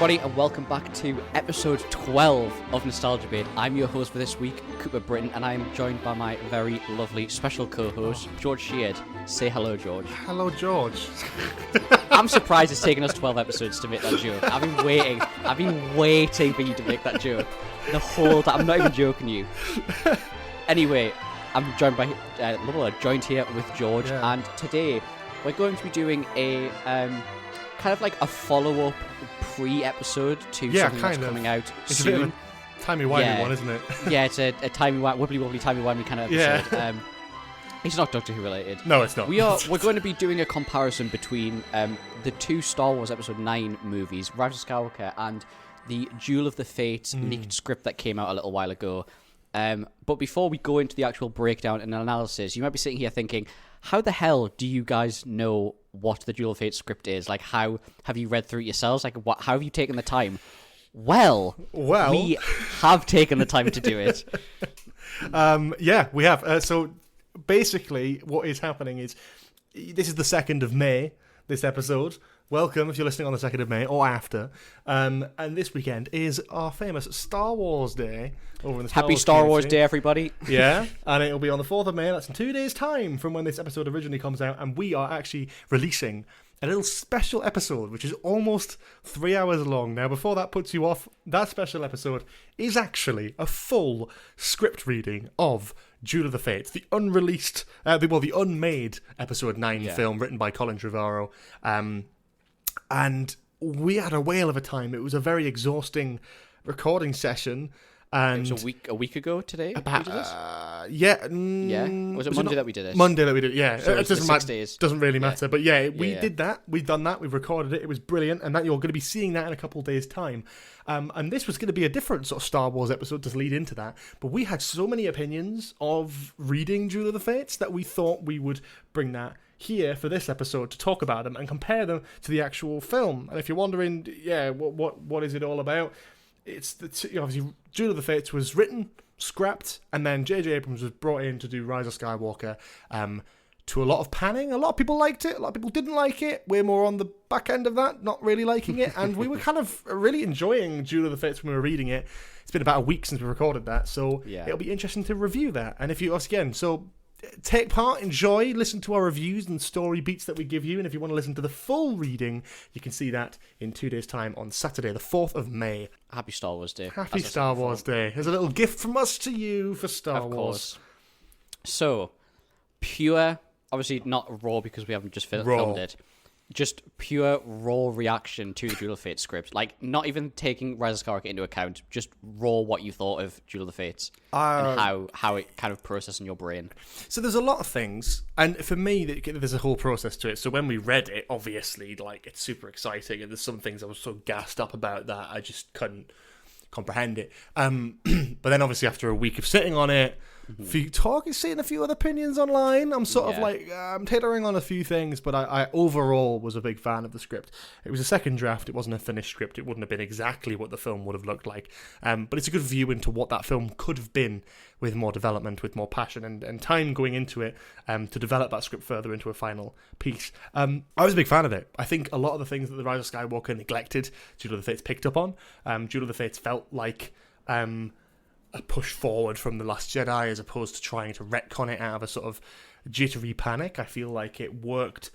everybody, and welcome back to episode 12 of Nostalgia Bait. I'm your host for this week, Cooper Britton, and I am joined by my very lovely special co-host, George Sheard. Say hello, George. Hello, George. I'm surprised it's taken us 12 episodes to make that joke. I've been waiting for you to make that joke the whole time. I'm not even joking you. Anyway, I'm joined here with George, and today we're going to be doing a kind of like a follow-up pre-episode to something that's coming out it's soon. A bit of a timey-wimey one, isn't it? Yeah, it's a wibbly-wobbly, timey-wimey kind of episode. Yeah. It's not Doctor Who related. No, it's not. We're going to be doing a comparison between the two Star Wars Episode 9 movies, Rise of Skywalker, and the Duel of the Fates leaked script that came out a little while ago. But before we go into the actual breakdown and analysis, you might be sitting here thinking, how the hell do you guys know what the Duel of Fate script is? Like, how have you read through it yourselves? Like, how have you taken the time? Well, we have taken the time to do it. Yeah, we have. So basically, what is happening is this is the 2nd of May. This episode. Welcome if you're listening on the 2nd of May or after. And this weekend is our famous Star Wars Day over in the Happy Star Wars Day, everybody. Yeah, and it'll be on the 4th of May. That's in 2 days' time from when this episode originally comes out. And we are actually releasing a little special episode, which is almost 3 hours long. Now, before that puts you off, that special episode is actually a full script reading of Duel of the Fates, the unreleased, the unmade Episode 9 film written by Colin Trevorrow. And we had a whale of a time. It was a very exhausting recording session. And it was a week ago today. About we did this? Was it Monday that we did it? Monday that we did it. Yeah, so it doesn't matter. Doesn't really matter. But we did that. We've done that. We've recorded it. It was brilliant, and that you're going to be seeing that in a couple of days' time. And this was going to be a different sort of Star Wars episode to lead into that. But we had so many opinions of reading Duel of the Fates that we thought we would bring that here for this episode to talk about them and compare them to the actual film. And if you're wondering, what is it all about? It's obviously Duel of the Fates was written, scrapped, and then J.J. Abrams was brought in to do Rise of Skywalker. To a lot of panning, a lot of people liked it, a lot of people didn't like it. We're more on the back end of that, not really liking it, and we were kind of really enjoying Duel of the Fates when we were reading it. It's been about a week since we recorded that, so it'll be interesting to review that. And if you take part, enjoy, listen to our reviews and story beats that we give you. And if you want to listen to the full reading, you can see that in 2 days' time on Saturday, the 4th of May. Happy Star Wars Day. Happy Star Wars Day. Here's a little gift from us to you for Star Wars. Of course. So, pure, obviously not raw because we haven't just filmed it. Just pure raw reaction to the Duel of Fate script. Like, not even taking Rise of Skywalker into account, just raw what you thought of Duel of the Fates and how it kind of processed in your brain. So there's a lot of things, and for me, there's a whole process to it. So when we read it, obviously, like, it's super exciting, and there's some things I was so gassed up about that I just couldn't comprehend it. But then obviously after a week of sitting on it, seeing a few other opinions online, I'm sort of like, I'm teetering on a few things, but I overall was a big fan of the script. It was a second draft, it wasn't a finished script, it wouldn't have been exactly what the film would have looked like, but it's a good view into what that film could have been with more development, with more passion and time going into it, to develop that script further into a final piece. I was a big fan of it. I think a lot of the things that the Rise of Skywalker neglected, Duel of the Fates picked up on. Duel of the Fates felt like a push forward from The Last Jedi as opposed to trying to retcon it out of a sort of jittery panic. I feel like it worked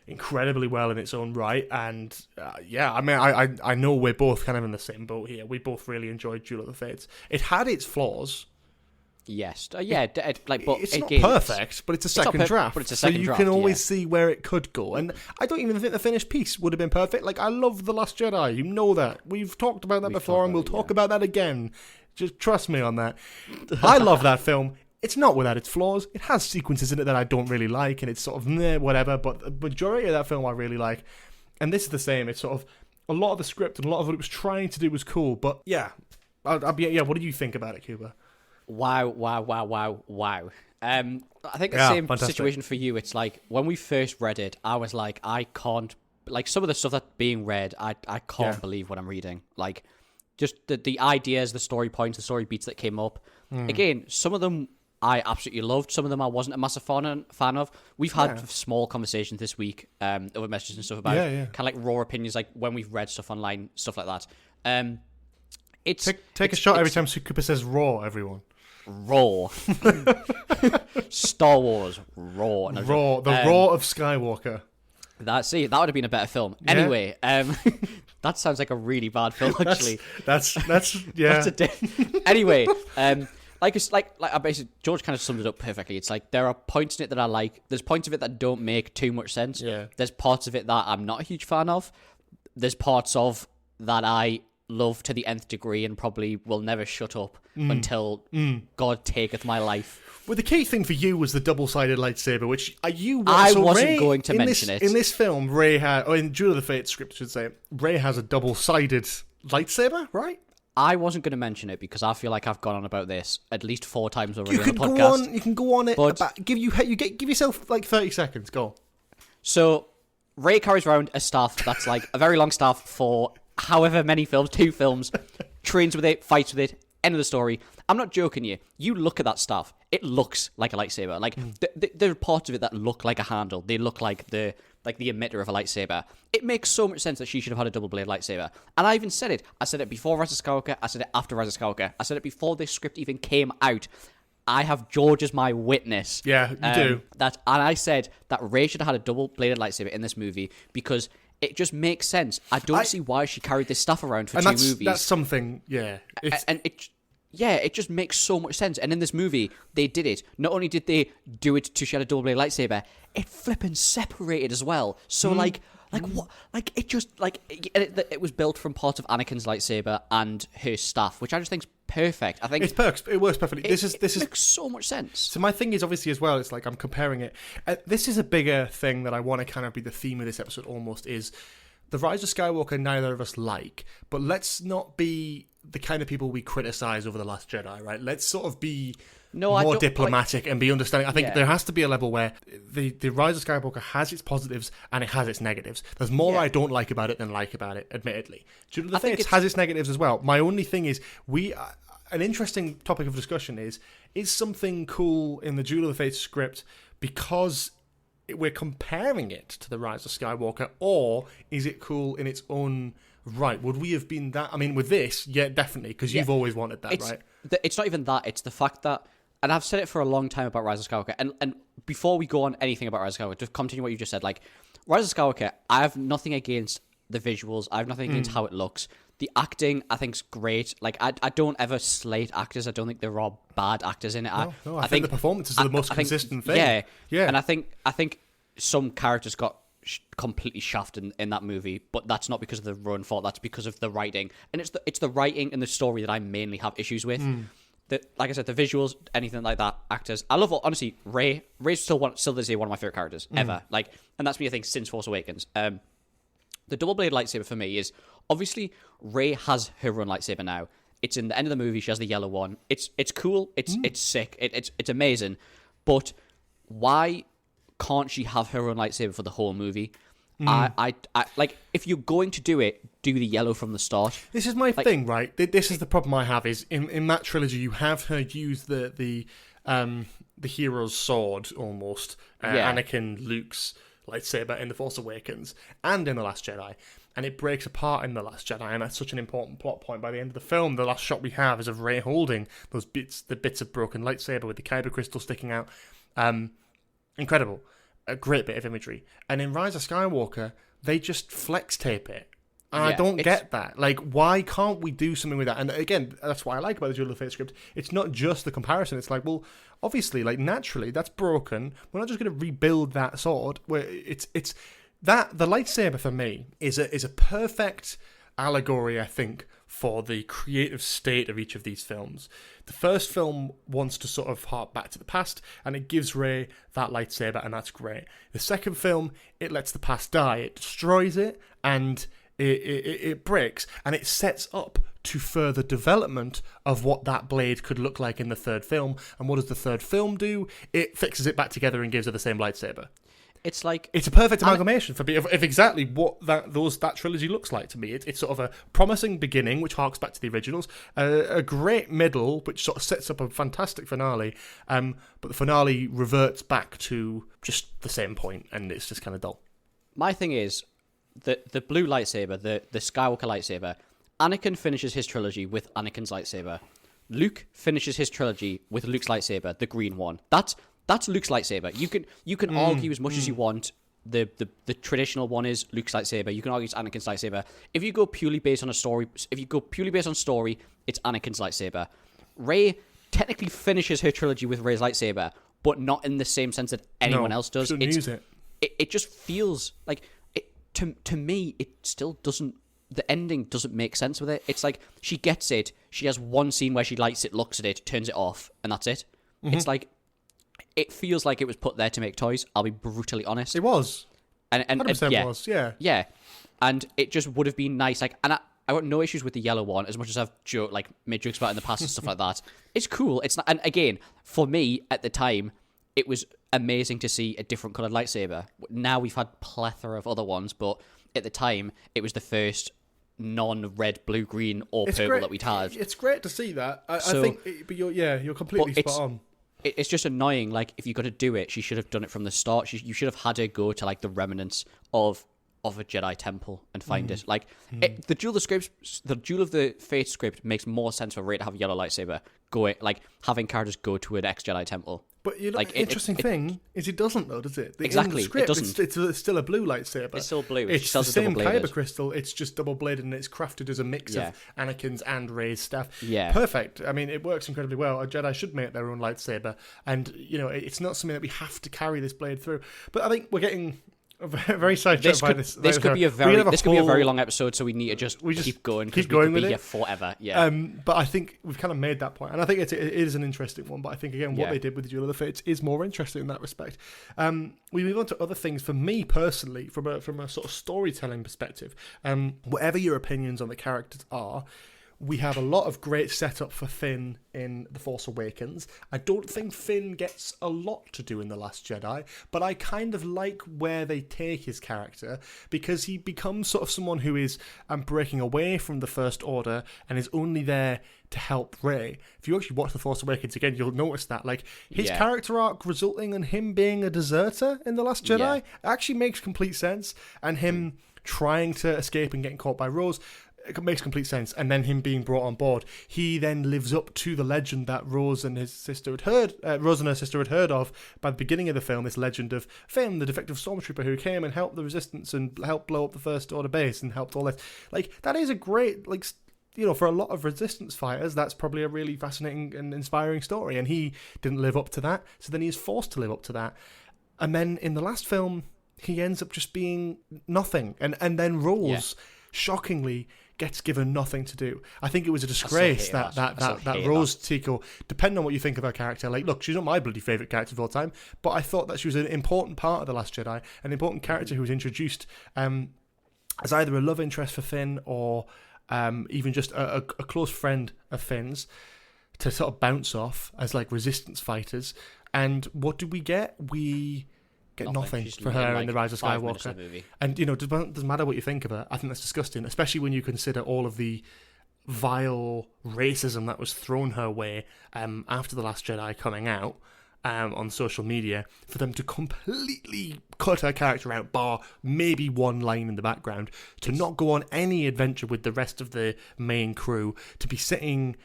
incredibly well in its own right, and I know we're both kind of in the same boat here. We both really enjoyed Duel of the Fates. It had its flaws. Yes, but it's not perfect, but it's a second draft. But it's a second draft, so you can always see where it could go. And I don't even think the finished piece would have been perfect. Like, I love The Last Jedi. You know that. We've talked about that before, and we'll talk about that again. Just trust me on that. I love that film. It's not without its flaws. It has sequences in it that I don't really like, and it's sort of whatever, but the majority of that film I really like. And this is the same. It's sort of a lot of the script and a lot of what it was trying to do was cool, but what do you think about it, Cuba? Wow. I think the same situation for you. It's like, when we first read it, I was like, I can't, like, some of the stuff that's being read, I can't believe what I'm reading. Like, just the ideas, the story points, the story beats that came up. Again, some of them I absolutely loved. Some of them I wasn't a massive fan of. We've had small conversations this week over messages and stuff about kind of like raw opinions, like when we've read stuff online, stuff like that. Take a shot every time Cooper says raw, everyone. Raw. Star Wars, raw. No, raw. The raw of Skywalker. That would have been a better film. Yeah. Anyway, that sounds like a really bad film, actually. That's yeah. Anyway, I basically George kind of summed it up perfectly. It's like there are points in it that I like. There's points of it that don't make too much sense. Yeah. There's parts of it that I'm not a huge fan of. There's parts of that I love to the nth degree and probably will never shut up until God taketh my life. Well, the key thing for you was the double-sided lightsaber, which I wasn't going to mention it. In this film, in Duel of the Fates script, I should say, Rey has a double-sided lightsaber, right? I wasn't going to mention it because I feel like I've gone on about this at least 4 times already on the podcast. You can go on it. Give yourself like 30 seconds. Go. So, Rey carries around a staff that's like a very long staff for however many films, 2 films, trains with it, fights with it, end of the story. I'm not joking you. You look at that staff, it looks like a lightsaber. Like there are parts of it that look like a handle. They look like the emitter of a lightsaber. It makes so much sense that she should have had a double blade lightsaber. And I even said it. I said it before Rise of Skywalker. I said it after Rise of Skywalker. I said it before this script even came out. I have George as my witness. Yeah, you do. And I said that Rey should have had a double bladed lightsaber in this movie because it just makes sense. I don't see why she carried this stuff around for 2 movies. That's something, yeah. It just makes so much sense. And in this movie, they did it. Not only did they do it to she had a double bladed lightsaber, it flipping separated as well. So what? It just it was built from parts of Anakin's lightsaber and her staff, which I just think's perfect. I think it works perfectly. This makes so much sense. So my thing is obviously as well. It's like I'm comparing it. This is a bigger thing that I want to kind of be the theme of this episode. Almost is the Rise of Skywalker. Neither of us like, but let's not be the kind of people we criticize over The Last Jedi, right? Let's sort of be more diplomatic and be understanding. I think there has to be a level where the Rise of Skywalker has its positives and it has its negatives. There's more I don't like about it than like about it, admittedly. Duel of the Fates has its negatives as well. My only thing is, an interesting topic of discussion is something cool in the Duel of the Fates script because we're comparing it to the Rise of Skywalker, or is it cool in its own right? Would we have been that? I mean, with this, yeah, definitely, because you've always wanted that, right? It's not even that. It's the fact that, and I've said it for a long time about Rise of Skywalker, and before we go on anything about Rise of Skywalker, just continue what you just said. Like, Rise of Skywalker, I have nothing against the visuals. I have nothing against how it looks. The acting, I think, is great. Like, I don't ever slate actors. I don't think there are bad actors in it. No, I think the performances are the most consistent thing. Yeah. And I think some characters got completely shafted in that movie, but that's not because of the run fault. That's because of the writing, and it's the writing and the story that I mainly have issues with. Like I said, the visuals, anything like that, actors. I love, honestly, Rey's still this day one of my favorite characters ever. Like, and that's me, I think, since Force Awakens. The double bladed lightsaber for me is obviously Rey has her own lightsaber now. It's in the end of the movie. She has the yellow one. It's cool. It's sick. It's amazing. But why can't she have her own lightsaber for the whole movie? I like, if you're going to do it, do the yellow from the start. This is my thing, right? This is the problem I have is in that trilogy you have her use the hero's sword almost, Anakin, Luke's lightsaber in The Force Awakens and in The Last Jedi, and it breaks apart in The Last Jedi, and that's such an important plot point. By the end of the film, the last shot we have is of Rey holding the bits of broken lightsaber with the kyber crystal sticking out. Incredible. A great bit of imagery. And in Rise of Skywalker, they just flex tape it. And I don't get that. Like, why can't we do something with that? And again, that's what I like about the Duel of the Fates script. It's not just the comparison. It's like, well, obviously, like, naturally, that's broken. We're not just going to rebuild that sword. Where it's that the lightsaber for me is a perfect allegory, I think, for the creative state of each of these films. The first film wants to sort of hark back to the past, and it gives Rey that lightsaber, and that's great. The second film, it lets the past die. It destroys it, and it breaks, and it sets up to further development of what that blade could look like in the third film. And what does the third film do? It fixes it back together and gives her the same lightsaber. It's like it's a perfect amalgamation for me of exactly what that trilogy looks like to me. It's sort of a promising beginning, which harks back to the originals, a great middle, which sort of sets up a fantastic finale, but the finale reverts back to just the same point, and it's just kind of dull. My thing is, the blue lightsaber, the Skywalker lightsaber, Anakin finishes his trilogy with Anakin's lightsaber. Luke finishes his trilogy with Luke's lightsaber, the green one. That's Luke's lightsaber. You can argue as much as you want. The traditional one is Luke's lightsaber. You can argue it's Anakin's lightsaber. If you go purely based on story, it's Anakin's lightsaber. Rey technically finishes her trilogy with Rey's lightsaber, but not in the same sense that anyone else does. It just feels like to me. It still doesn't. The ending doesn't make sense with it. It's like she gets it. She has one scene where she lights it, looks at it, turns it off, and that's it. Mm-hmm. It's like. It feels like it was put there to make toys. I'll be brutally honest. It was. And 100% yeah, was, yeah. Yeah. And it just would have been nice. Like, and I got no issues with the yellow one as much as I've made jokes about it in the past and stuff like that. It's cool. It's not, and again, for me at the time, it was amazing to see a different coloured lightsaber. Now we've had plethora of other ones, but at the time, it was the first non-red, blue, green, or purple that we'd had. It's great to see that. I think, but you're completely spot on. It's just annoying. Like, if you're going to do it, she should have done it from the start. You should have had her go to like the remnants of a Jedi temple and find it. Like the Duel of the Fate script makes more sense for Rey to have a yellow lightsaber. Having characters go to an ex-Jedi temple. But interesting thing is it doesn't though, does it? Exactly, in the script, it doesn't. It's still a blue lightsaber. It's still blue. It's the same kyber crystal. It's just double bladed and it's crafted as a mix of Anakin's and Rey's staff. Yeah, perfect. I mean, it works incredibly well. A Jedi should make their own lightsaber, and it's not something that we have to carry this blade through. But I think we're getting very sidetracked by this. This could be a very long episode, so we need to just keep going. Keep going with it here forever. Yeah. But I think we've kind of made that point, and I think it is an interesting one. But I think again, what they did with the Duel of the Fates is more interesting in that respect. We move on to other things. For me personally, from a sort of storytelling perspective, whatever your opinions on the characters are. We have a lot of great setup for Finn in The Force Awakens. I don't think Finn gets a lot to do in The Last Jedi, but I kind of like where they take his character because he becomes sort of someone who is breaking away from the First Order and is only there to help Rey. If you actually watch The Force Awakens again, you'll notice that his character arc resulting in him being a deserter in The Last Jedi actually makes complete sense, and him trying to escape and getting caught by Rose. It makes complete sense. And then him being brought on board, he then lives up to the legend that Rose and her sister had heard of by the beginning of the film. This legend of Finn, the defective stormtrooper who came and helped the Resistance and helped blow up the First Order base and helped all that. That is a great, for a lot of Resistance fighters, that's probably a really fascinating and inspiring story. And he didn't live up to that, so then he's forced to live up to that. And then in the last film, he ends up just being nothing. And then Rose, shockingly, gets given nothing to do. I think it was a disgrace that Rose Tico, depending on what you think of her character, look, she's not my bloody favourite character of all time, but I thought that she was an important part of The Last Jedi, an important character who was introduced as either a love interest for Finn or even just a close friend of Finn's to sort of bounce off as Resistance fighters. And what do we get? We get nothing for her in The Rise of Skywalker. And, it doesn't matter what you think of her. I think that's disgusting, especially when you consider all of the vile racism that was thrown her way after The Last Jedi coming out on social media, for them to completely cut her character out, bar maybe one line in the background, to not go on any adventure with the rest of the main crew, to be sitting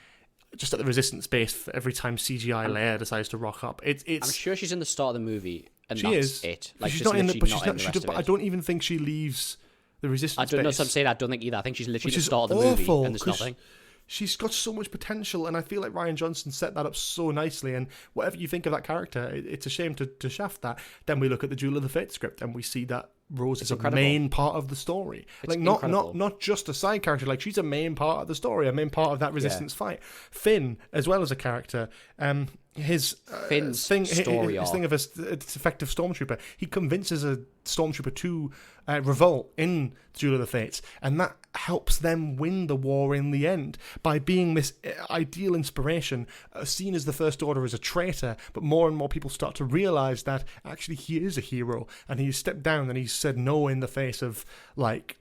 just at the Resistance base for every time CGI Leia decides to rock up. I'm sure she's in the start of the movie. And she that's is. It. She's not in the rest of it. I don't even think she leaves the Resistance I don't know base. what I'm saying. I don't think either. I think she's literally at the start of the movie and there's nothing. She's got so much potential, and I feel like Rian Johnson set that up so nicely. And whatever you think of that character, it's a shame to shaft that. Then we look at the Duel of the Fate script, and we see that Rose is a main part of the story. Not just a side character. She's a main part of the story, a main part of that Resistance fight. Finn, as well as a character, his Finn's thing, story his arc. thing of a defective stormtrooper. He convinces a stormtrooper to revolt in Duel of the Fates, and that helps them win the war in the end by being this ideal inspiration, seen as the First Order as a traitor. But more and more people start to realize that actually he is a hero, and he's stepped down and he's said no in the face of like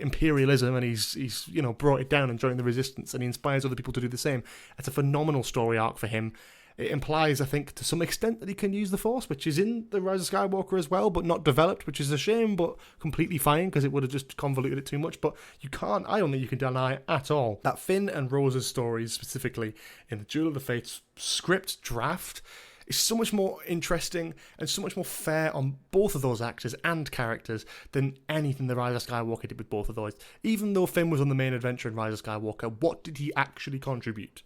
imperialism, and he's brought it down and joined the resistance, and he inspires other people to do the same. It's a phenomenal story arc for him. It implies, I think, to some extent that he can use the Force, which is in the Rise of Skywalker as well, but not developed, which is a shame, but completely fine, because it would have just convoluted it too much. But I don't think you can deny at all that Finn and Rose's stories, specifically in the Duel of the Fates script draft, is so much more interesting and so much more fair on both of those actors and characters than anything the Rise of Skywalker did with both of those. Even though Finn was on the main adventure in Rise of Skywalker, what did he actually contribute?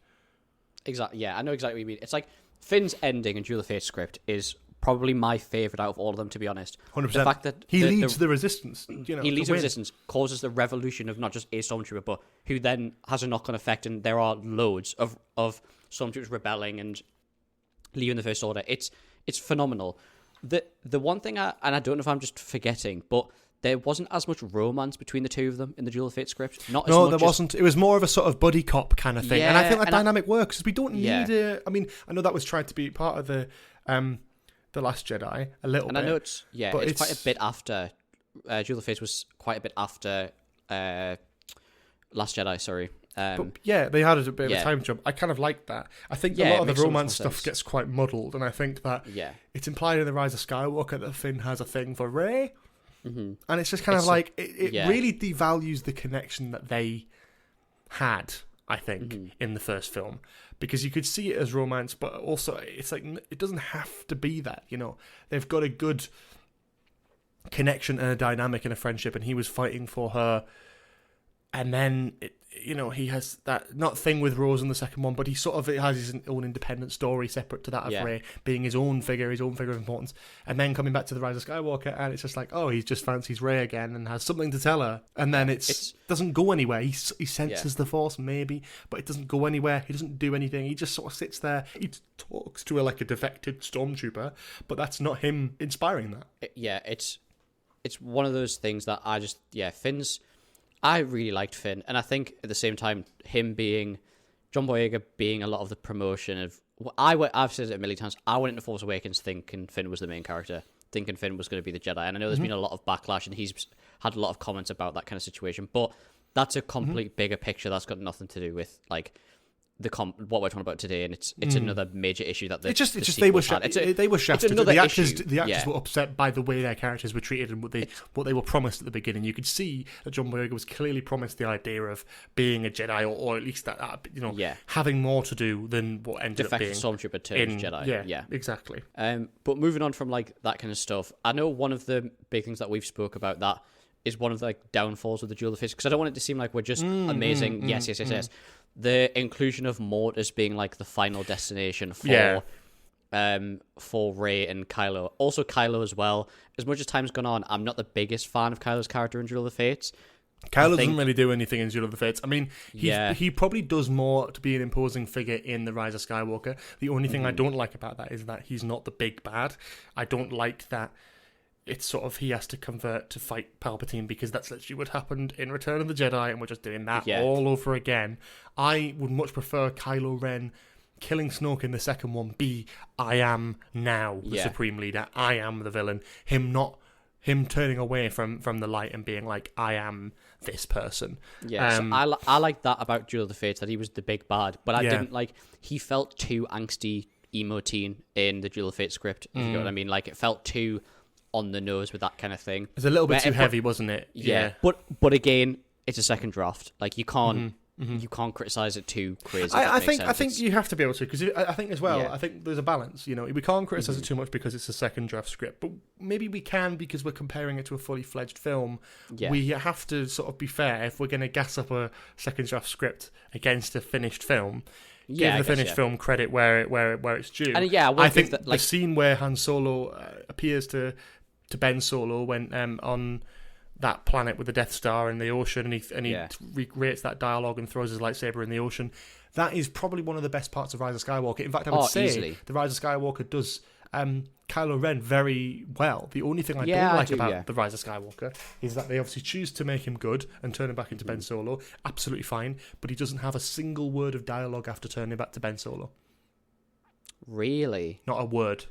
Exactly. Yeah, I know exactly what you mean. It's like Finn's ending in Duel of the Fates script is probably my favourite out of all of them, to be honest. 100%. The fact that he leads the resistance. He leads the resistance, causes the revolution of not just a stormtrooper, but who then has a knock-on effect, and there are loads of stormtroopers rebelling and leaving the First Order. It's phenomenal. The one thing, and I don't know if I'm just forgetting, but there wasn't as much romance between the two of them in the Duel of Fate script. No, there wasn't. It was more of a sort of buddy cop kind of thing. Yeah, and I think that dynamic works, because we don't need Yeah. I mean, I know that was tried to be part of the Last Jedi a little bit. And I know it's quite a bit after. Duel of Fate was quite a bit after Last Jedi, sorry. But yeah, they had a bit of a time jump. I kind of like that. I think a lot of the romance stuff gets quite muddled, and I think that it's implied in the Rise of Skywalker that Finn has a thing for Rey. Mm-hmm. And it's just kind of like it really devalues the connection that they had, I think, in the first film, because you could see it as romance, but also it's like it doesn't have to be that. They've got a good connection and a dynamic and a friendship, and he was fighting for her, and then he has that not thing with Rose in the second one, but he sort of has his own independent story separate to that of Rey, being his own figure of importance, and then coming back to the Rise of Skywalker, and it's just like, oh, he just fancies Rey again and has something to tell her, and then it doesn't go anywhere. He senses the Force maybe, but it doesn't go anywhere. He doesn't do anything. He just sort of sits there. He talks to her like a defected stormtrooper, but that's not him inspiring that. It's one of those things that Finn's. I really liked Finn, and I think at the same time, him being John Boyega being a lot of the promotion of. I've said it a million times. I went into Force Awakens thinking Finn was the main character, thinking Finn was going to be the Jedi, and I know there's been a lot of backlash, and he's had a lot of comments about that kind of situation. But that's a complete bigger picture that's got nothing to do with like what we're talking about today, and it's another major issue that they were shafted. The actors were upset by the way their characters were treated and what they were promised at the beginning. You could see that John Boyega was clearly promised the idea of being a Jedi, or at least that having more to do than what ended up being stormtrooper turned Jedi. Yeah, exactly. But moving on from like that kind of stuff, I know one of the big things that we've spoke about that is one of the downfalls of the Duel of the Fates, because I don't want it to seem like we're just amazing. Yes. The inclusion of Mort as being like the final destination for Rey and Kylo. Also Kylo as well. As much as time's gone on, I'm not the biggest fan of Kylo's character in Duel of the Fates. Kylo doesn't really do anything in Duel of the Fates. I mean, he probably does more to be an imposing figure in The Rise of Skywalker. The only thing I don't like about that is that he's not the big bad. I don't like that it's sort of he has to convert to fight Palpatine, because that's literally what happened in Return of the Jedi, and we're just doing that all over again. I would much prefer Kylo Ren killing Snoke in the second one be, I am now the Supreme Leader, I am the villain. Him turning away from the light and being like, I am this person. Yeah, so I like that about Duel of the Fates, that he was the big bad, but I didn't like, he felt too angsty emo teen in the Duel of Fate script, if you know what I mean. Like, it felt too on the nose with that kind of thing. It was a little bit too heavy, wasn't it? Yeah. But again, it's a second draft. Like, you can't you can't criticize it too crazy. I think you have to be able to, because I think as well. I think there's a balance. We can't criticize it too much because it's a second draft script, but maybe we can because we're comparing it to a fully fledged film. Yeah. We have to sort of be fair. If we're going to gas up a second draft script against a finished film, give the finished film credit where it's due. And I think that, the scene where Han Solo appears to Ben Solo when on that planet with the Death Star in the ocean, and he recreates that dialogue and throws his lightsaber in the ocean. that is probably one of the best parts of Rise of Skywalker. In fact, I would say easily. the Rise of Skywalker does Kylo Ren very well. The only thing I don't like about the Rise of Skywalker is that they obviously choose to make him good and turn him back into Ben Solo. Absolutely fine. But he doesn't have a single word of dialogue after turning back to Ben Solo. Really? Not a word.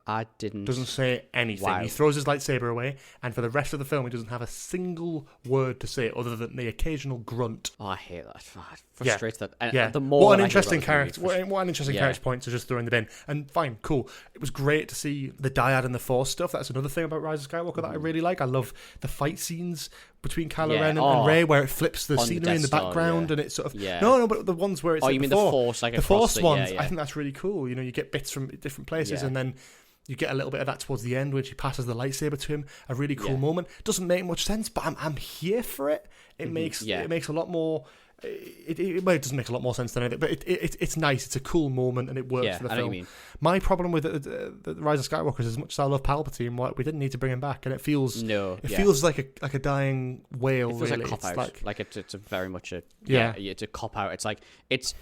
I didn't. Doesn't say anything. Wow. He throws his lightsaber away, and for the rest of the film, he doesn't have a single word to say other than the occasional grunt. Oh, I hate that. Frustrates that. And Yeah. the more what an I hear interesting about it, character. What an interesting character point to just throw in the bin. And fine, cool. It was great to see the dyad and the Force stuff. That's another thing about Rise of Skywalker that I really like. I love the fight scenes between Kylo Ren and Rey, where it flips the scenery in the background, and it's sort of no, but the ones where it's you mean the Force, like the Force ones. I think that's really cool. You get bits from different places, and then you get a little bit of that towards the end when she passes the lightsaber to him. A really cool moment. Doesn't make much sense, but I'm here for it. It makes a lot more. It doesn't make a lot more sense than anything, but it's nice. It's a cool moment, and it works for the film. I know what you mean. My problem with the Rise of Skywalker is, as much as I love Palpatine, we didn't need to bring him back, and it feels feels like a dying whale. It feels like a cop out. It's a very much a it's a cop out. It's like Rise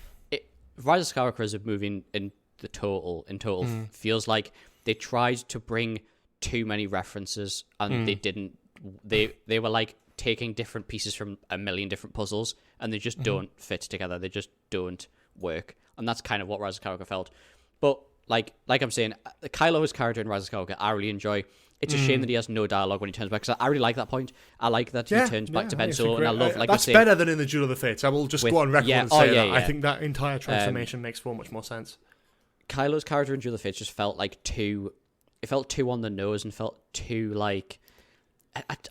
of Skywalker as a movie in total feels like they tried to bring too many references, and they didn't. They were like taking different pieces from a million different puzzles, and they just don't fit together. They just don't work, and that's kind of what Rise of Skywalker felt. But like I'm saying, Kylo's character in Rise of Skywalker, I really enjoy. It's a shame that he has no dialogue when he turns back, because I really like that point. I like that he turns back to Ben Solo, and I love that's better than in the Duel of the Fates. I will just go on record and say that. I think that entire transformation makes so much more sense. Kylo's character in Duel of the Fates just felt like too on the nose, and felt too like.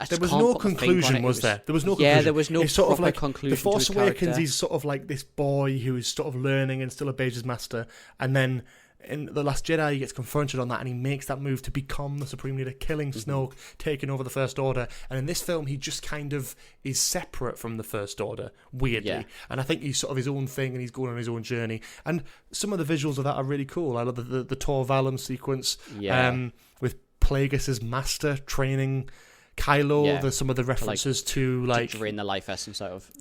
There was no conclusion, was there? There was no conclusion. Yeah, there was no it's sort of like conclusion. The Force to his Awakens, character. he's sort of like this boy who is sort of learning and still obeys his master, and then in The Last Jedi he gets confronted on that, and he makes that move to become the Supreme Leader, killing Snoke, taking over the First Order. And in this film, he just kind of is separate from the First Order, weirdly. And I think he's sort of his own thing, and he's going on his own journey. And some of the visuals of that are really cool. I love the Tor Valum sequence with Plagueis' master training Kylo. There's some of the references to drain the life essence out of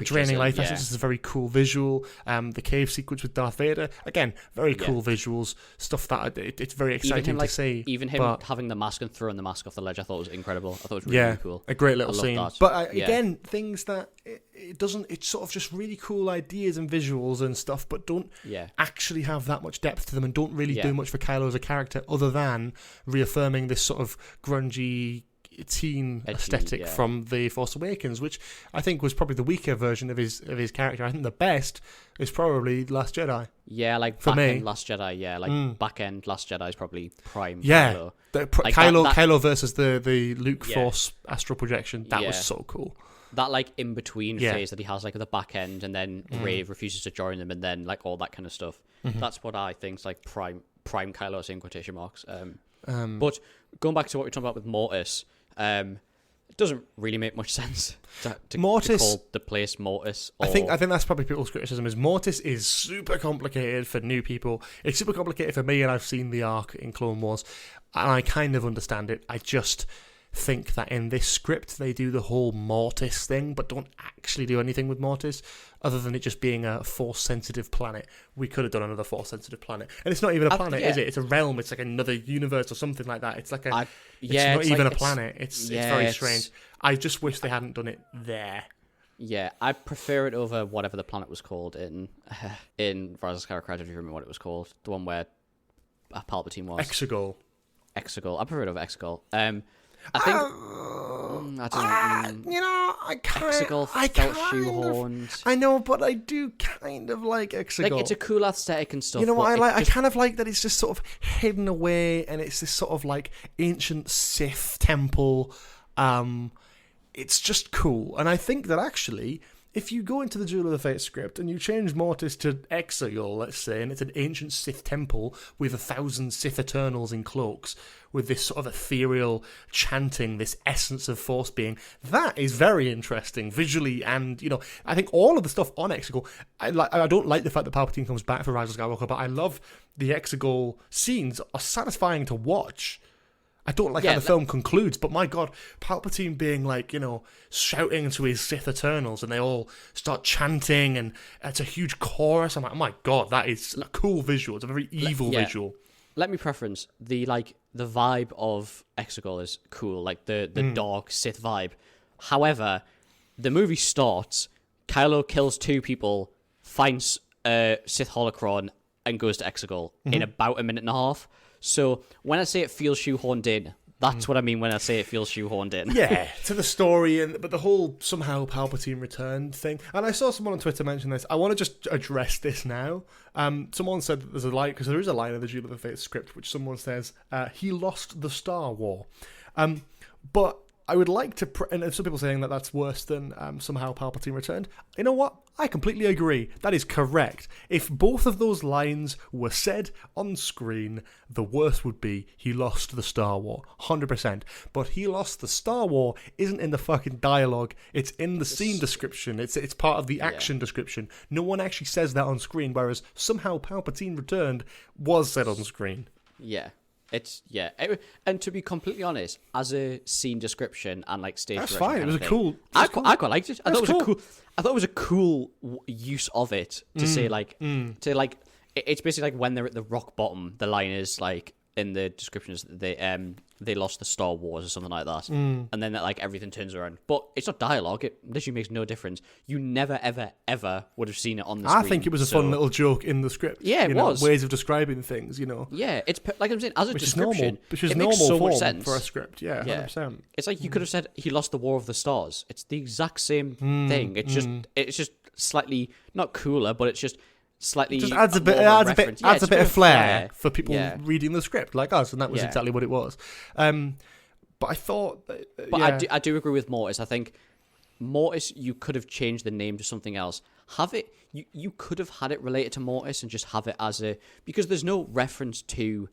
draining life essence is a very cool visual. The cave sequence with Darth Vader, again, very cool visuals, stuff that it's very exciting to see. Even him having the mask and throwing the mask off the ledge, I thought was incredible. I thought it was really cool. A great little scene. That. But again, things that it's sort of just really cool ideas and visuals and stuff, but don't actually have that much depth to them, and don't really do much for Kylo as a character, other than reaffirming this sort of grungy teen aesthetic from The Force Awakens, which I think was probably the weaker version of his character. I think the best is probably Last Jedi. Yeah, like for back me. End Last Jedi. Back end Last Jedi is probably prime. Yeah, Kylo. Kylo versus the Luke Force astral projection. That was so cool. That in between phase that he has, the back end, and then Rey refuses to join them, and then all that kind of stuff. That's what I think is prime Kylo, in quotation marks. But going back to what we were talking about with Mortis. It doesn't really make much sense to call the place Mortis. I think that's probably people's criticism. Is Mortis is super complicated for new people. It's super complicated for me, and I've seen the arc in Clone Wars, and I kind of understand it. I just think that in this script they do the whole Mortis thing, but don't actually do anything with Mortis other than it just being a Force-sensitive planet. We could have done another Force-sensitive planet, and it's not even a planet, is it? It's a realm. It's like another universe or something like that. It's like it's not even a planet. It's very strange. I just wish they hadn't done it there. Yeah, I prefer it over whatever the planet was called in Rise of Skywalker. I don't remember what it was called. The one where Palpatine was. Exegol. I prefer it over Exegol. I think I don't know. Exegol felt shoehorned. I know, but I do kind of like Exegol. It's a cool aesthetic and stuff. You know what I like? I kind of like that it's just sort of hidden away, and it's this sort of ancient Sith temple. It's just cool, and I think that actually, if you go into the Duel of the Fates script and you change Mortis to Exegol, let's say, and it's an ancient Sith temple with 1,000 Sith Eternals in cloaks, with this sort of ethereal chanting, this essence of Force being, that is very interesting visually. And I think all of the stuff on Exegol, I don't like the fact that Palpatine comes back for Rise of Skywalker, but I love the Exegol scenes are satisfying to watch. I don't like how the film concludes, but my God, Palpatine being like, shouting to his Sith Eternals, and they all start chanting, and it's a huge chorus. I'm like, oh my God, that is a cool visual. It's a very evil visual. Let me preference the vibe of Exegol is cool, like the dark Sith vibe. However, the movie starts, Kylo kills 2 people, finds Sith holocron, and goes to Exegol in about a minute and a half. So when I say it feels shoehorned in, that's what I mean when I say it feels shoehorned in. Yeah, to the story, but the whole somehow Palpatine returned thing. And I saw someone on Twitter mention this. I want to just address this now. Someone said that there's a line, because there is a line in the Duel of the Fates script, which someone says, he lost the Star War. But I would like to, and some people saying that that's worse than somehow Palpatine returned. You know what? I completely agree. That is correct. If both of those lines were said on screen, the worst would be he lost the Star War, 100%. But he lost the Star War isn't in the fucking dialogue. It's in the scene description. It's part of the action description. No one actually says that on screen, whereas somehow Palpatine returned was said on screen. Yeah. And to be completely honest, as a scene description and stage that's direction, fine. It was cool. I quite liked it. I thought it was a cool use of it to say it's basically when they're at the rock bottom. The line is in the description is they lost the Star Wars or something like that, and then everything turns around. But it's not dialogue. It literally makes no difference. You never ever would have seen it on the screen. I think it was a fun little joke in the script. Yeah, it was ways of describing things. Yeah, it's like I'm saying, as a description, which is it normal makes so form much sense for a script. Yeah, 100%. It's like you could have said he lost the War of the Stars. It's the exact same thing. It's just slightly not cooler, but it's just slightly. It just adds a bit of flair for people reading the script like us, and that was exactly what it was. But I thought, I do agree with Mortis. I think Mortis, you could have changed the name to something else. Have it. You could have had it related to Mortis and just have it as because there's no reference to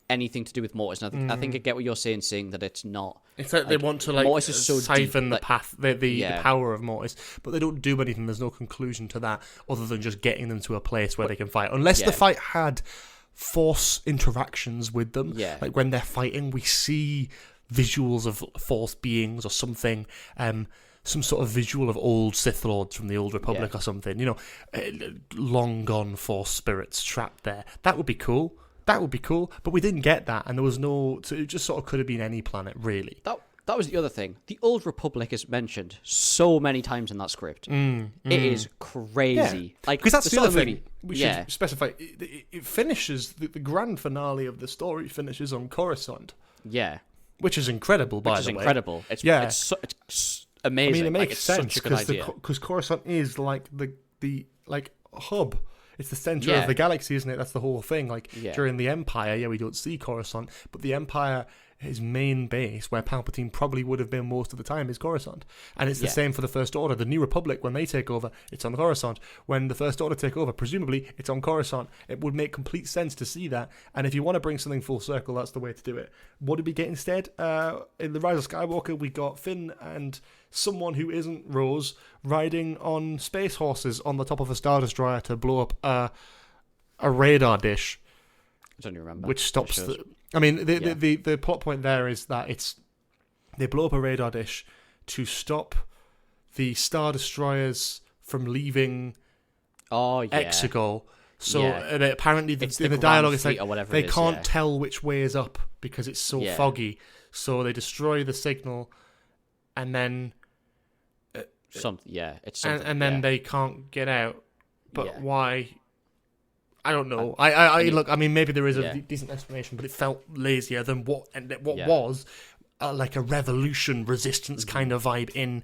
anything to do with Mortis. And I think I get what you're saying that it's not. It's like they want to Mortis is so siphon the path, the power of Mortis, but they don't do anything. There's no conclusion to that other than just getting them to a place where they can fight. Unless the fight had Force interactions with them, like when they're fighting, we see visuals of Force beings or something. Some sort of visual of old Sith Lords from the Old Republic or something. Long gone Force spirits trapped there. That would be cool. But we didn't get that, and there was no. So it just sort of could have been any planet, really. That was the other thing. The Old Republic is mentioned so many times in that script. It is crazy. Because that's the other thing we should specify. It finishes the grand finale of the story finishes on Coruscant. Yeah, which is incredible. By the way, which is incredible. It's amazing. I mean, it makes sense because Coruscant is like the hub. It's the center of the galaxy, isn't it? That's the whole thing. During the Empire, we don't see Coruscant, but the Empire, his main base, where Palpatine probably would have been most of the time, is Coruscant. And it's the same for the First Order. The New Republic, when they take over, it's on Coruscant. When the First Order take over, presumably, it's on Coruscant. It would make complete sense to see that. And if you want to bring something full circle, that's the way to do it. What did we get instead? In The Rise of Skywalker, we got Finn and someone who isn't Rose riding on space horses on the top of a Star Destroyer to blow up a radar dish. I don't even remember. Which stops the plot point there is that they blow up a radar dish to stop the Star Destroyers from leaving Exegol. So apparently in the dialogue it's like they can't tell which way is up because it's so foggy. So they destroy the signal and then it's something. And then they can't get out. But why? I don't know. I look. I mean, maybe there is a decent explanation, but it felt lazier than what was like a revolution, resistance kind of vibe in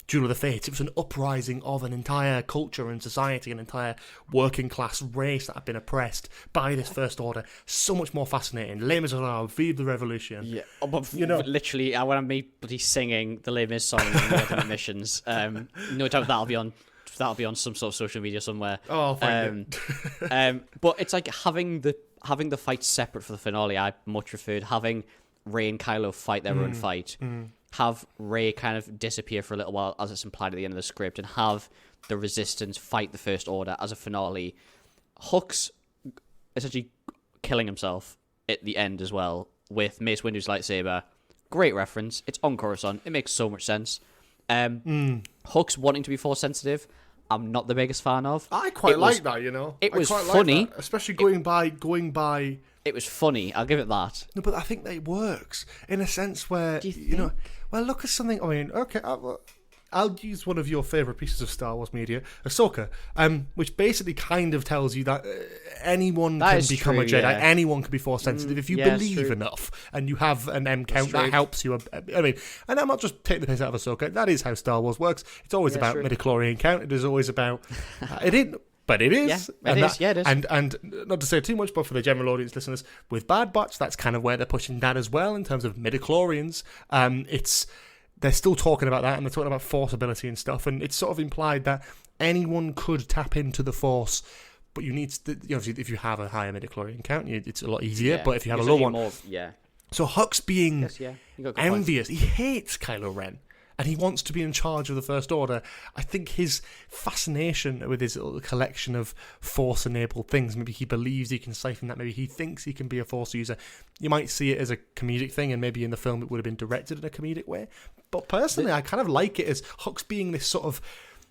Duel of the Fates. It was an uprising of an entire culture and society, an entire working class race that had been oppressed by this First Order. So much more fascinating. Les Miserables, Vive the Revolution. Yeah, but literally, I want to be bloody singing the Les Mis song in the missions. No doubt that'll be on some sort of social media somewhere. Oh, thank you. But it's like having the fight separate for the finale. I much preferred having Rey and Kylo fight their own fight. Have Rey kind of disappear for a little while, as it's implied at the end of the script, and have the Resistance fight the First Order as a finale. Hux essentially killing himself at the end as well with Mace Windu's lightsaber. Great reference. It's on Coruscant. It makes so much sense. Hux wanting to be Force sensitive, I'm not the biggest fan of. I quite like that, you know. It was quite funny. like that, especially going by. It was funny. I'll give it that. No, but I think that it works in a sense where you know. Well, look at something. I mean, okay, I'll use one of your favourite pieces of Star Wars media, Ahsoka, which basically kind of tells you that anyone can become a Jedi, anyone can be Force sensitive if you believe enough, and you have an M count that helps you. I mean, and I'm not just taking the piss out of Ahsoka. That is how Star Wars works. It's always about midichlorian count. It is always about it isn't. But it is. Yeah, it is. And not to say too much, but for the general audience listeners, with Bad Batch, that's kind of where they're pushing that as well in terms of midichlorians. They're still talking about that, and they're talking about Force ability and stuff, and it's sort of implied that anyone could tap into the Force, but you need to, obviously, if you have a higher midichlorian count, it's a lot easier, but if you have a low one... So Hux being envious, he hates Kylo Ren, and he wants to be in charge of the First Order. I think his fascination with his little collection of Force-enabled things, maybe he believes he can siphon that, maybe he thinks he can be a Force user. You might see it as a comedic thing, and maybe in the film it would have been directed in a comedic way. But personally, I kind of like it as Hux being this sort of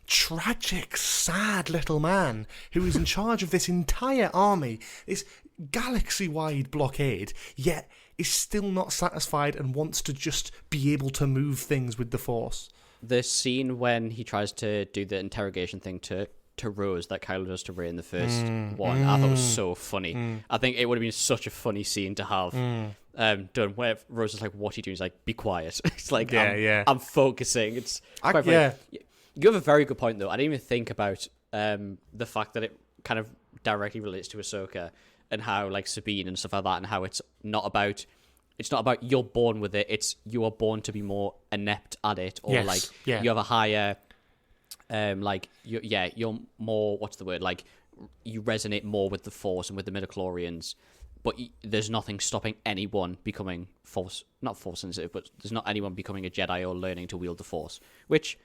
tragic, sad little man who is in charge of this entire army, this galaxy-wide blockade, yet is still not satisfied and wants to just be able to move things with the Force. The scene when he tries to do the interrogation thing to Rose that Kylo does to Rey in the first one, I thought was so funny. I think it would have been such a funny scene to have done, where Rose is like, what are you doing? He's like, be quiet. It's like, I'm focusing. It's quite funny. You have a very good point, though. I didn't even think about the fact that it kind of directly relates to Ahsoka and how, like, Sabine and stuff like that, and how it's not about you're born with it, it's you are born to be more inept at it, or you have a higher you're more, what's the word, like, you resonate more with the Force and with the midichlorians, but there's nothing stopping anyone becoming not Force sensitive, but there's not anyone becoming a Jedi or learning to wield the Force, which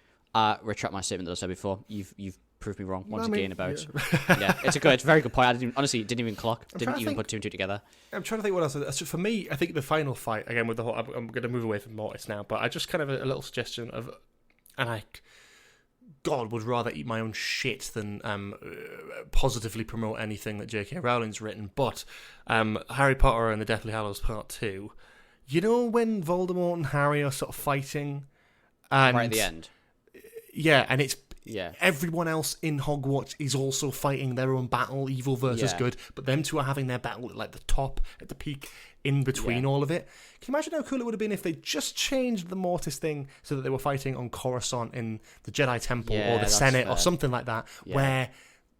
retract my statement that I said before. You've proved me wrong once again about it's a very good point. I didn't even clock, didn't even put two and two together. I'm trying to think what else. For me, I think the final fight, again with the whole, I'm going to move away from Mortis now, but I just kind of a little suggestion of, and I God would rather eat my own shit than positively promote anything that J.K. Rowling's written, but Harry Potter and the Deathly Hallows Part 2, you know when Voldemort and Harry are sort of fighting, and right at the end, and it's everyone else in Hogwarts is also fighting their own battle, evil versus good, but them two are having their battle at like the top, at the peak, in between all of it. Can you imagine how cool it would have been if they just changed the Mortis thing so that they were fighting on Coruscant in the Jedi Temple or the Senate or something like that, where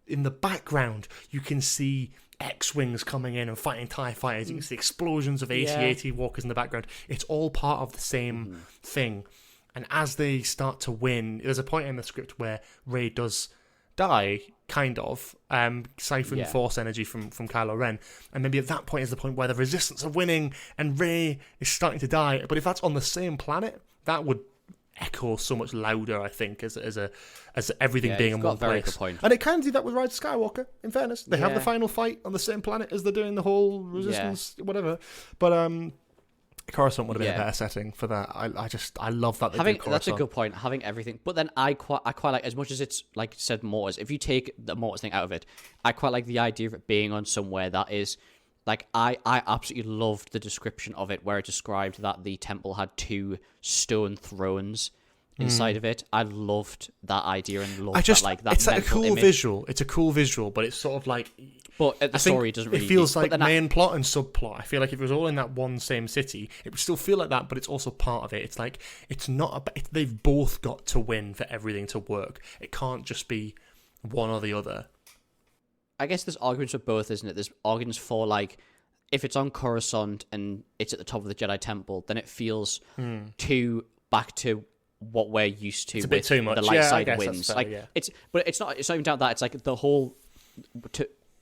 in the background you can see X-Wings coming in and fighting TIE fighters, you can see explosions of AT-AT walkers in the background. It's all part of the same thing. And as they start to win, there's a point in the script where Rey does die, kind of, siphon Force energy from Kylo Ren. And maybe at that point is the point where the Resistance are winning and Rey is starting to die. But if that's on the same planet, that would echo so much louder, I think, as everything being in one place. Good point. And it kind of do that with Rise of Skywalker, in fairness. They have the final fight on the same planet as they're doing the whole Resistance, whatever. But Coruscant would have been a better setting for that. I love that they did Coruscant. That's a good point, having everything. But then I quite like, as much as it's like you said, Mortis, if you take the Mortis thing out of it, I quite like the idea of it being on somewhere that is like, I absolutely loved the description of it where it described that the temple had 2 stone thrones inside of it. I loved that idea and loved that it's like a cool image. visual. It's a cool visual, but it's sort of like, but the story doesn't really. It feels like main plot and subplot. I feel like if it was all in that one same city, it would still feel like that, but it's also part of it. It's like it's not. They've both got to win for everything to work. It can't just be one or the other. I guess there's arguments for both, isn't it? There's arguments for, like, if it's on Coruscant and it's at the top of the Jedi Temple, then it feels too back to what we're used to. It's a bit too much. The light side wins. Fair, like it's not even down that. It's like the whole.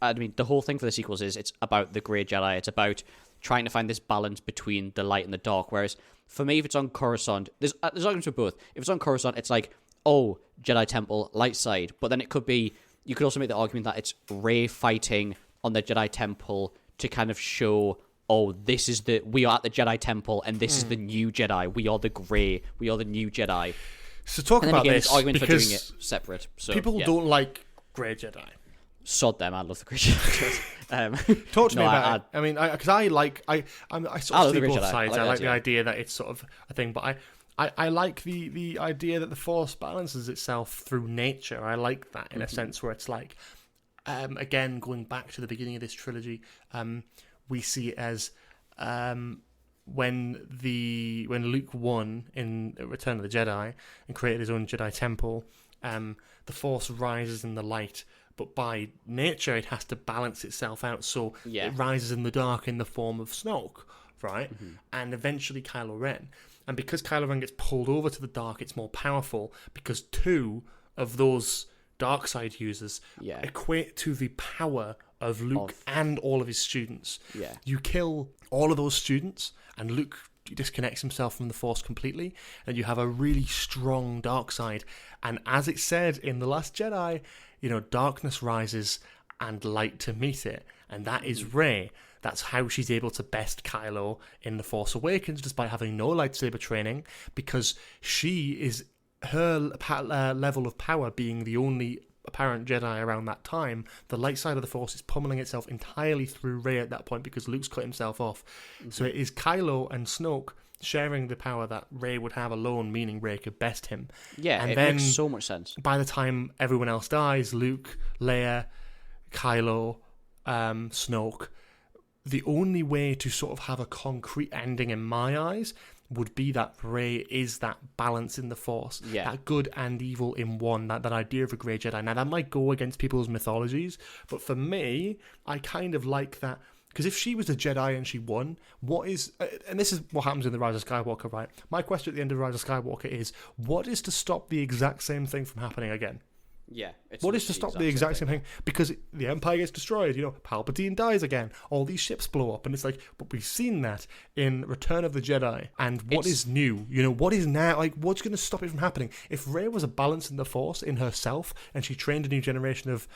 The whole thing for the sequels is it's about the Grey Jedi. It's about trying to find this balance between the light and the dark. Whereas for me, if it's on Coruscant, there's arguments for both. If it's on Coruscant, it's like, oh, Jedi Temple, light side. But then it could be, you could also make the argument that it's Rey fighting on the Jedi Temple to kind of show oh, we are at the Jedi Temple, and this is the new Jedi. We are the Grey. We are the new Jedi. So talk and then about again, this, it's argument for doing it because separate. So, people don't like Grey Jedi. Sod them. I love the Grey Jedi. Talk to me about it. I mean, because I sort of see both sides. I like the idea that it's sort of a thing, but I like the idea that the Force balances itself through nature. I like that in a sense where it's like, again, going back to the beginning of this trilogy, we see it as when Luke won in Return of the Jedi and created his own Jedi Temple, the Force rises in the light, but by nature it has to balance itself out, so it rises in the dark in the form of Snoke, right? And eventually Kylo Ren. And because Kylo Ren gets pulled over to the dark, it's more powerful because two of those dark side users equate to the power of Luke and all of his students. You kill all of those students and Luke disconnects himself from the Force completely, and you have a really strong dark side. And as it said in The Last Jedi, darkness rises and light to meet it, and that is Rey. That's how she's able to best Kylo in The Force Awakens, despite having no lightsaber training, because she is her level of power being the only apparent Jedi around that time. The light side of the Force is pummeling itself entirely through Rey at that point because Luke's cut himself off. So it is Kylo and Snoke sharing the power that Rey would have alone, meaning Rey could best him. Yeah, and it makes so much sense. By the time everyone else dies, Luke, Leia, Kylo, Snoke, the only way to sort of have a concrete ending in my eyes would be that Rey is that balance in the Force, that good and evil in one, that idea of a Grey Jedi. Now, that might go against people's mythologies, but for me, I kind of like that, because if she was a Jedi and she won, and this is what happens in The Rise of Skywalker, right? My question at the end of The Rise of Skywalker is, what is to stop the exact same thing from happening again? Yeah. What is to stop the exact same thing? Because the Empire gets destroyed, Palpatine dies again, all these ships blow up, and it's like, but we've seen that in Return of the Jedi, and what is new? What is now, what's going to stop it from happening? If Rey was a balance in the Force in herself, and she trained a new generation of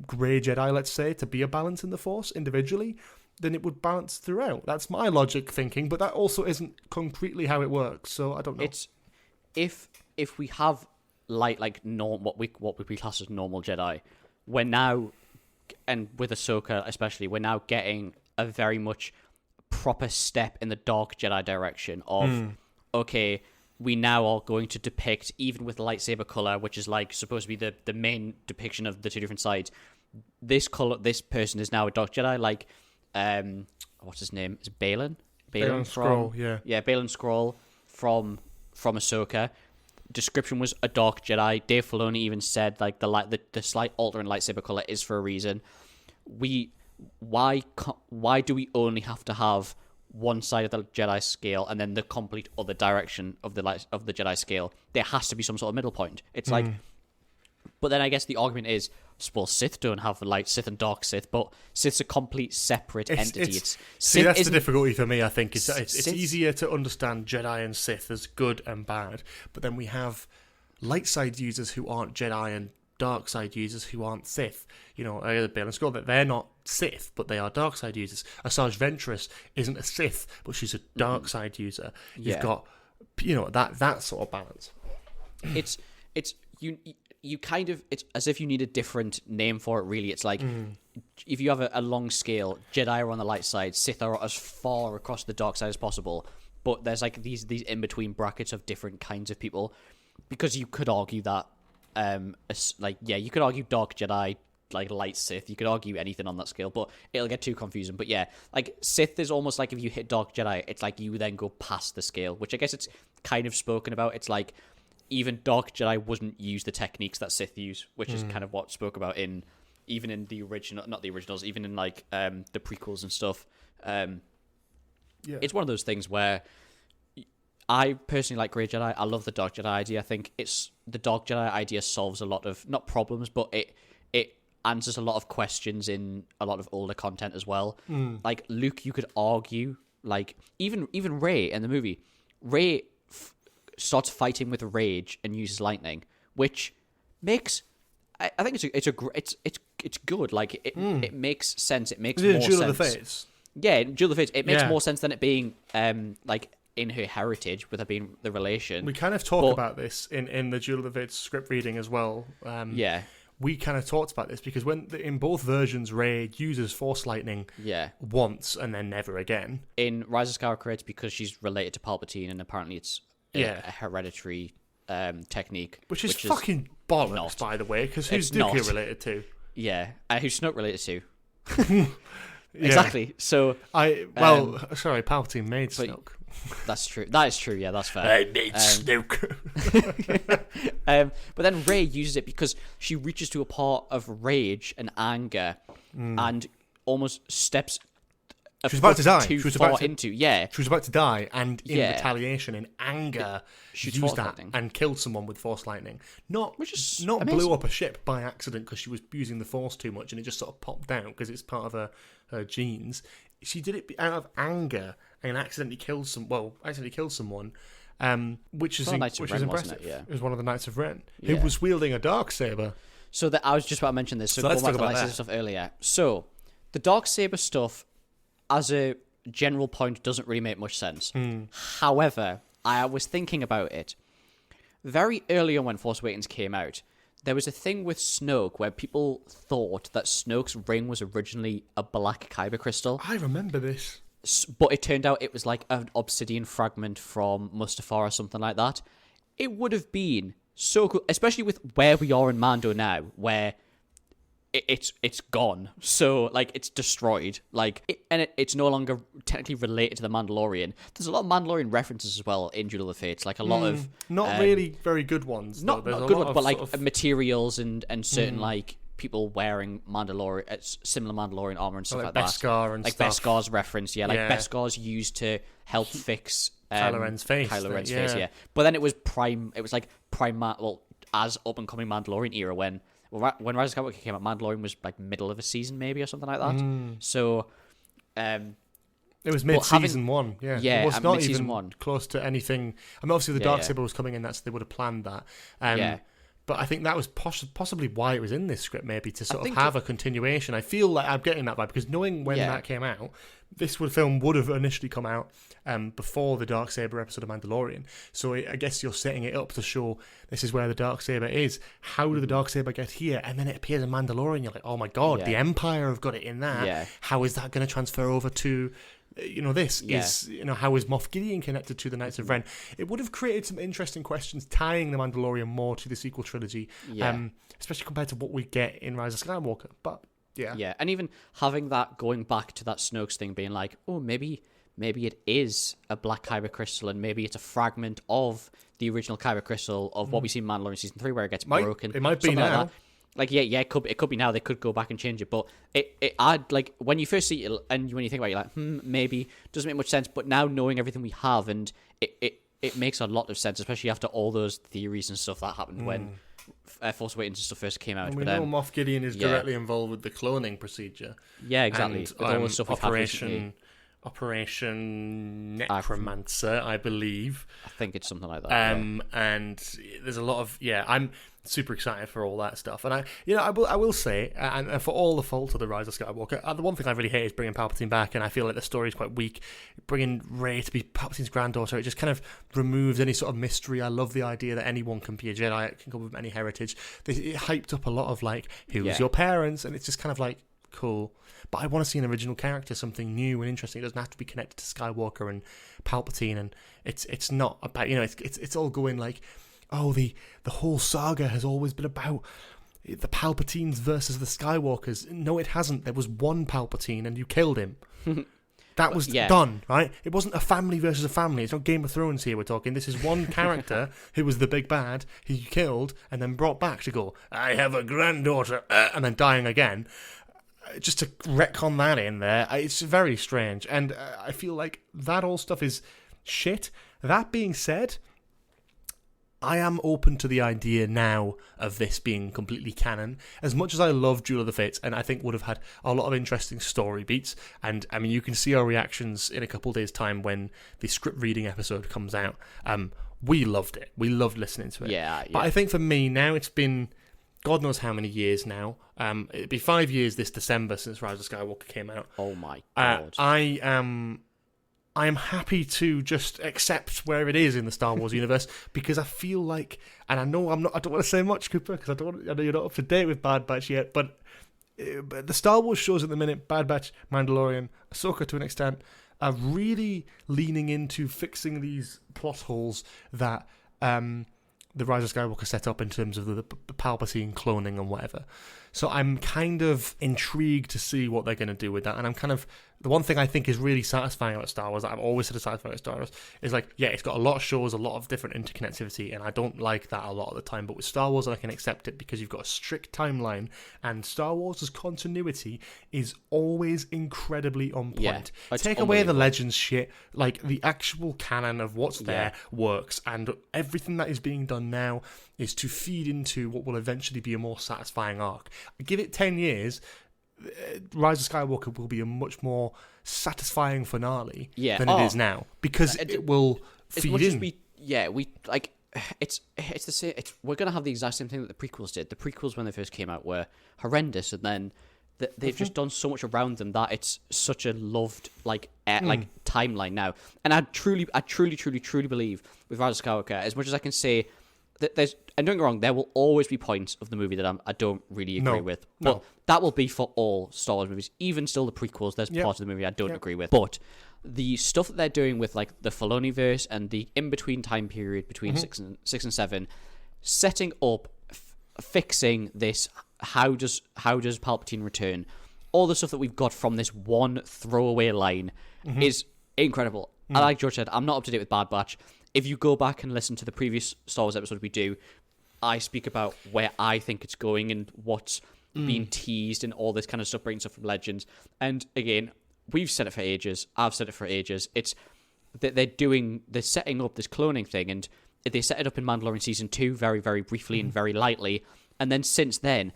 Grey Jedi, let's say, to be a balance in the Force individually, then it would balance throughout. That's my logic thinking, but that also isn't concretely how it works, so I don't know. It's if we have what we class as normal Jedi, we're now, and with Ahsoka especially, we're now getting a very much proper step in the dark Jedi direction of okay, we now are going to depict, even with lightsaber color, which is supposed to be the main depiction of the two different sides, this person is now a dark Jedi, what's his name? Is it Balin? Balin Scroll, yeah. Yeah, Balin Scroll from Ahsoka. Description was a dark Jedi. Dave Filoni even said the slight alter in lightsaber color is for a reason. Why do we only have to have one side of the Jedi scale and then the complete other direction of the Jedi scale? There has to be some sort of middle point. It's but then I guess the argument is, well, Sith don't have Sith and dark Sith, but Sith's a complete separate entity. That's the difficulty for me, I think. It's easier to understand Jedi and Sith as good and bad, but then we have light side users who aren't Jedi and dark side users who aren't Sith. Balin Scroll, that they're not Sith, but they are dark side users. Asajj Ventress isn't a Sith, but she's a dark side user. You've got, that sort of balance. It's as if you need a different name for it, really. It's if you have a long scale, Jedi are on the light side, Sith are as far across the dark side as possible, but there's these in-between brackets of different kinds of people, because you could argue that, you could argue dark Jedi, light Sith, you could argue anything on that scale, but it'll get too confusing. But yeah, Sith is almost if you hit dark Jedi, it's you then go past the scale, which I guess it's kind of spoken about. It's even dark Jedi wouldn't use the techniques that Sith use, which is kind of what spoke about even in the original, not the originals, even in the prequels and stuff. It's one of those things where I personally like Grey Jedi. I love the dark Jedi idea. I think the dark Jedi idea solves a lot of, not problems, but it answers a lot of questions in a lot of older content as well. Luke, you could argue, even Rey in the movie, Rey starts fighting with rage and uses lightning, which makes, I think it's good. It makes sense. It makes more sense. Duel of the Fates. Yeah, in Duel of the Fates, it makes Yeah. more sense than it being like in her heritage, with her being the relation. We kind of talk about this in the Duel of the Fates script reading as well. Yeah. We kind of talked about this because in both versions, Rey uses Force Lightning once and then never again. In Rise of Skywalker, it's because she's related to Palpatine, and apparently it's a hereditary technique. Which is fucking bollocks, not. by the way, because who's It's not. Dooku related to? Yeah. Who's Snoke related to? Exactly. So sorry, Palpatine made Snoke. that's true. That is true. Yeah, that's fair. I made Snoke. But then Rey uses it because she reaches to a part of rage and anger, and almost steps. She was about to die. Too She was far about to, into. Yeah. She was about to die, and in Yeah. retaliation, in anger, she Shoots used Force that Lightning. and killed someone with Force Lightning. Which is Not amazing. blew up a ship by accident because she was using the Force too much, and it just sort of popped out because it's part of her genes. She did it out of anger and accidentally killed someone, which is Knights of Ren, wasn't impressive. it? Yeah. It was one of the Knights of Ren Yeah. who was wielding a Darksaber. So I was just about to mention this. So let's going talk back to about the lightsaber stuff earlier. So the Darksaber stuff, as a general point, doesn't really make much sense. However, I was thinking about it. Very early on when Force Awakens came out, there was a thing with Snoke where people thought that Snoke's ring was originally a black kyber crystal, I remember this. but it turned out it was like an obsidian fragment from Mustafar or something like that. It would have been so cool, especially with where we are in Mando now, where it's gone. So like it's destroyed. It's no longer technically related to the Mandalorian. There's a lot of Mandalorian references as well in Duel of the Fates. Like a lot of Not really very good ones. not There's a good lot ones, of but like sort of- materials and certain like people wearing similar Mandalorian armor and stuff like that. Beskar and like stuff. Beskar's reference, like Yeah. Beskar's used to help fix Kylo Ren's face, Kylo Ren's yeah. face, yeah. But then it was as up and coming Mandalorian era when Rise of Skywalker came out, Mandalorian was like middle of a season maybe or something like that. So, it was mid-season one, yeah. Yeah, it was not mid-season even one. close to anything. I mean, obviously the Yeah, Darksaber was coming in, so they would have planned that. Yeah. But I think that was possibly why it was in this script, maybe to sort of think have a continuation. I feel like I'm getting that vibe because knowing when Yeah. that came out, this film would have initially come out before the Darksaber episode of Mandalorian. So I guess you're setting it up to show this is where the Darksaber is. How did the Darksaber get here? And then it appears in Mandalorian. You're like, oh my god, Yeah. the Empire have got it in that. Yeah. How is that going to transfer over to? This Yeah. is, how is Moff Gideon connected to the Knights of Ren? It would have created some interesting questions tying the Mandalorian more to the sequel trilogy, Yeah. especially compared to what we get in Rise of Skywalker. But yeah, Yeah, and even having that going back to that Snoke's thing, being like, oh, maybe it is a black kyber crystal, and maybe it's a fragment of the original kyber crystal of what we see in Mandalorian season 3, where it gets broken. It might be something now. Like that. Like it could be now. They could go back and change it, but I'd like when you first see it and when you think about it, you're like, maybe doesn't make much sense. But now knowing everything we have, and it makes a lot of sense, especially after all those theories and stuff that happened when Force Awakens and stuff first came out. And we but know Moff Gideon is directly involved with the cloning procedure. yeah, exactly. And, With all the stuff we've had recently. Operation Necromancer, I believe. I think it's something like that. And there's a lot of I'm super excited for all that stuff. And I will say, and for all the faults of the Rise of Skywalker, the one thing I really hate is bringing Palpatine back, and I feel like the story is quite weak. Bringing Rey to be Palpatine's granddaughter, it just kind of removes any sort of mystery. I love the idea that anyone can be a Jedi, can come with any heritage. It hyped up a lot of like, who's your parents, and it's just kind of like, cool. But I want to see an original character, something new and interesting. It doesn't have to be connected to Skywalker and Palpatine, and it's not about it's all going like, oh, the whole saga has always been about the Palpatines versus the Skywalkers. No, it hasn't. There was one Palpatine, and you killed him. That was done, right? It wasn't a family versus a family. It's not Game of Thrones here we're talking. This is one character who was the big bad, who you killed, and then brought back to go, I have a granddaughter, and then dying again. Just to retcon that in there, it's very strange. And I feel like that all stuff is shit. That being said, I am open to the idea now of this being completely canon. As much as I love Duel of the Fates, and I think would have had a lot of interesting story beats, and I mean, you can see our reactions in a couple of days' time when the script reading episode comes out. We loved it. We loved listening to it. Yeah. But I think for me, now it's been God knows how many years now. It'd be 5 years this December since Rise of Skywalker came out. Oh my God. I am happy to just accept where it is in the Star Wars universe, because I feel like, and I know I don't want to say much, Cooper, because I know you're not up to date with Bad Batch yet, but the Star Wars shows at the minute, Bad Batch, Mandalorian, Ahsoka to an extent, are really leaning into fixing these plot holes that the Rise of Skywalker set up in terms of the Palpatine cloning and whatever. So I'm kind of intrigued to see what they're going to do with that. And I'm kind of... The one thing I think is really satisfying about Star Wars, that I've always said satisfying about Star Wars, is like, yeah, it's got a lot of shows, a lot of different interconnectivity, and I don't like that a lot of the time. But with Star Wars, I can accept it because you've got a strict timeline, and Star Wars' continuity is always incredibly on point. Yeah, take away the Legends shit, like the actual canon of what's there works, and everything that is being done now is to feed into what will eventually be a more satisfying arc. Give it 10 years... Rise of Skywalker will be a much more satisfying finale than it is now, because it will feed in. It's the same. We're gonna have the exact same thing that the prequels did. The prequels, when they first came out, were horrendous, and then they've just done so much around them that it's such a loved like timeline now. And I truly believe with Rise of Skywalker, as much as I can say that there's, and don't get me wrong, there will always be points of the movie that I don't really agree with. But that will be for all Star Wars movies. Even still, the prequels, there's parts of the movie I don't agree with. But the stuff that they're doing with like the Filoniverse and the in-between time period between 6 and 7, setting up, fixing this, how does Palpatine return? All the stuff that we've got from this one throwaway line is incredible. And like George said, I'm not up to date with Bad Batch. If you go back and listen to the previous Star Wars episode we do, I speak about where I think it's going and what's being teased and all this kind of stuff, bringing stuff from Legends. And again, we've said it for ages. I've said it for ages. It's that they're setting up this cloning thing, and they set it up in Mandalorian Season 2 very, very briefly and very lightly. And then since then,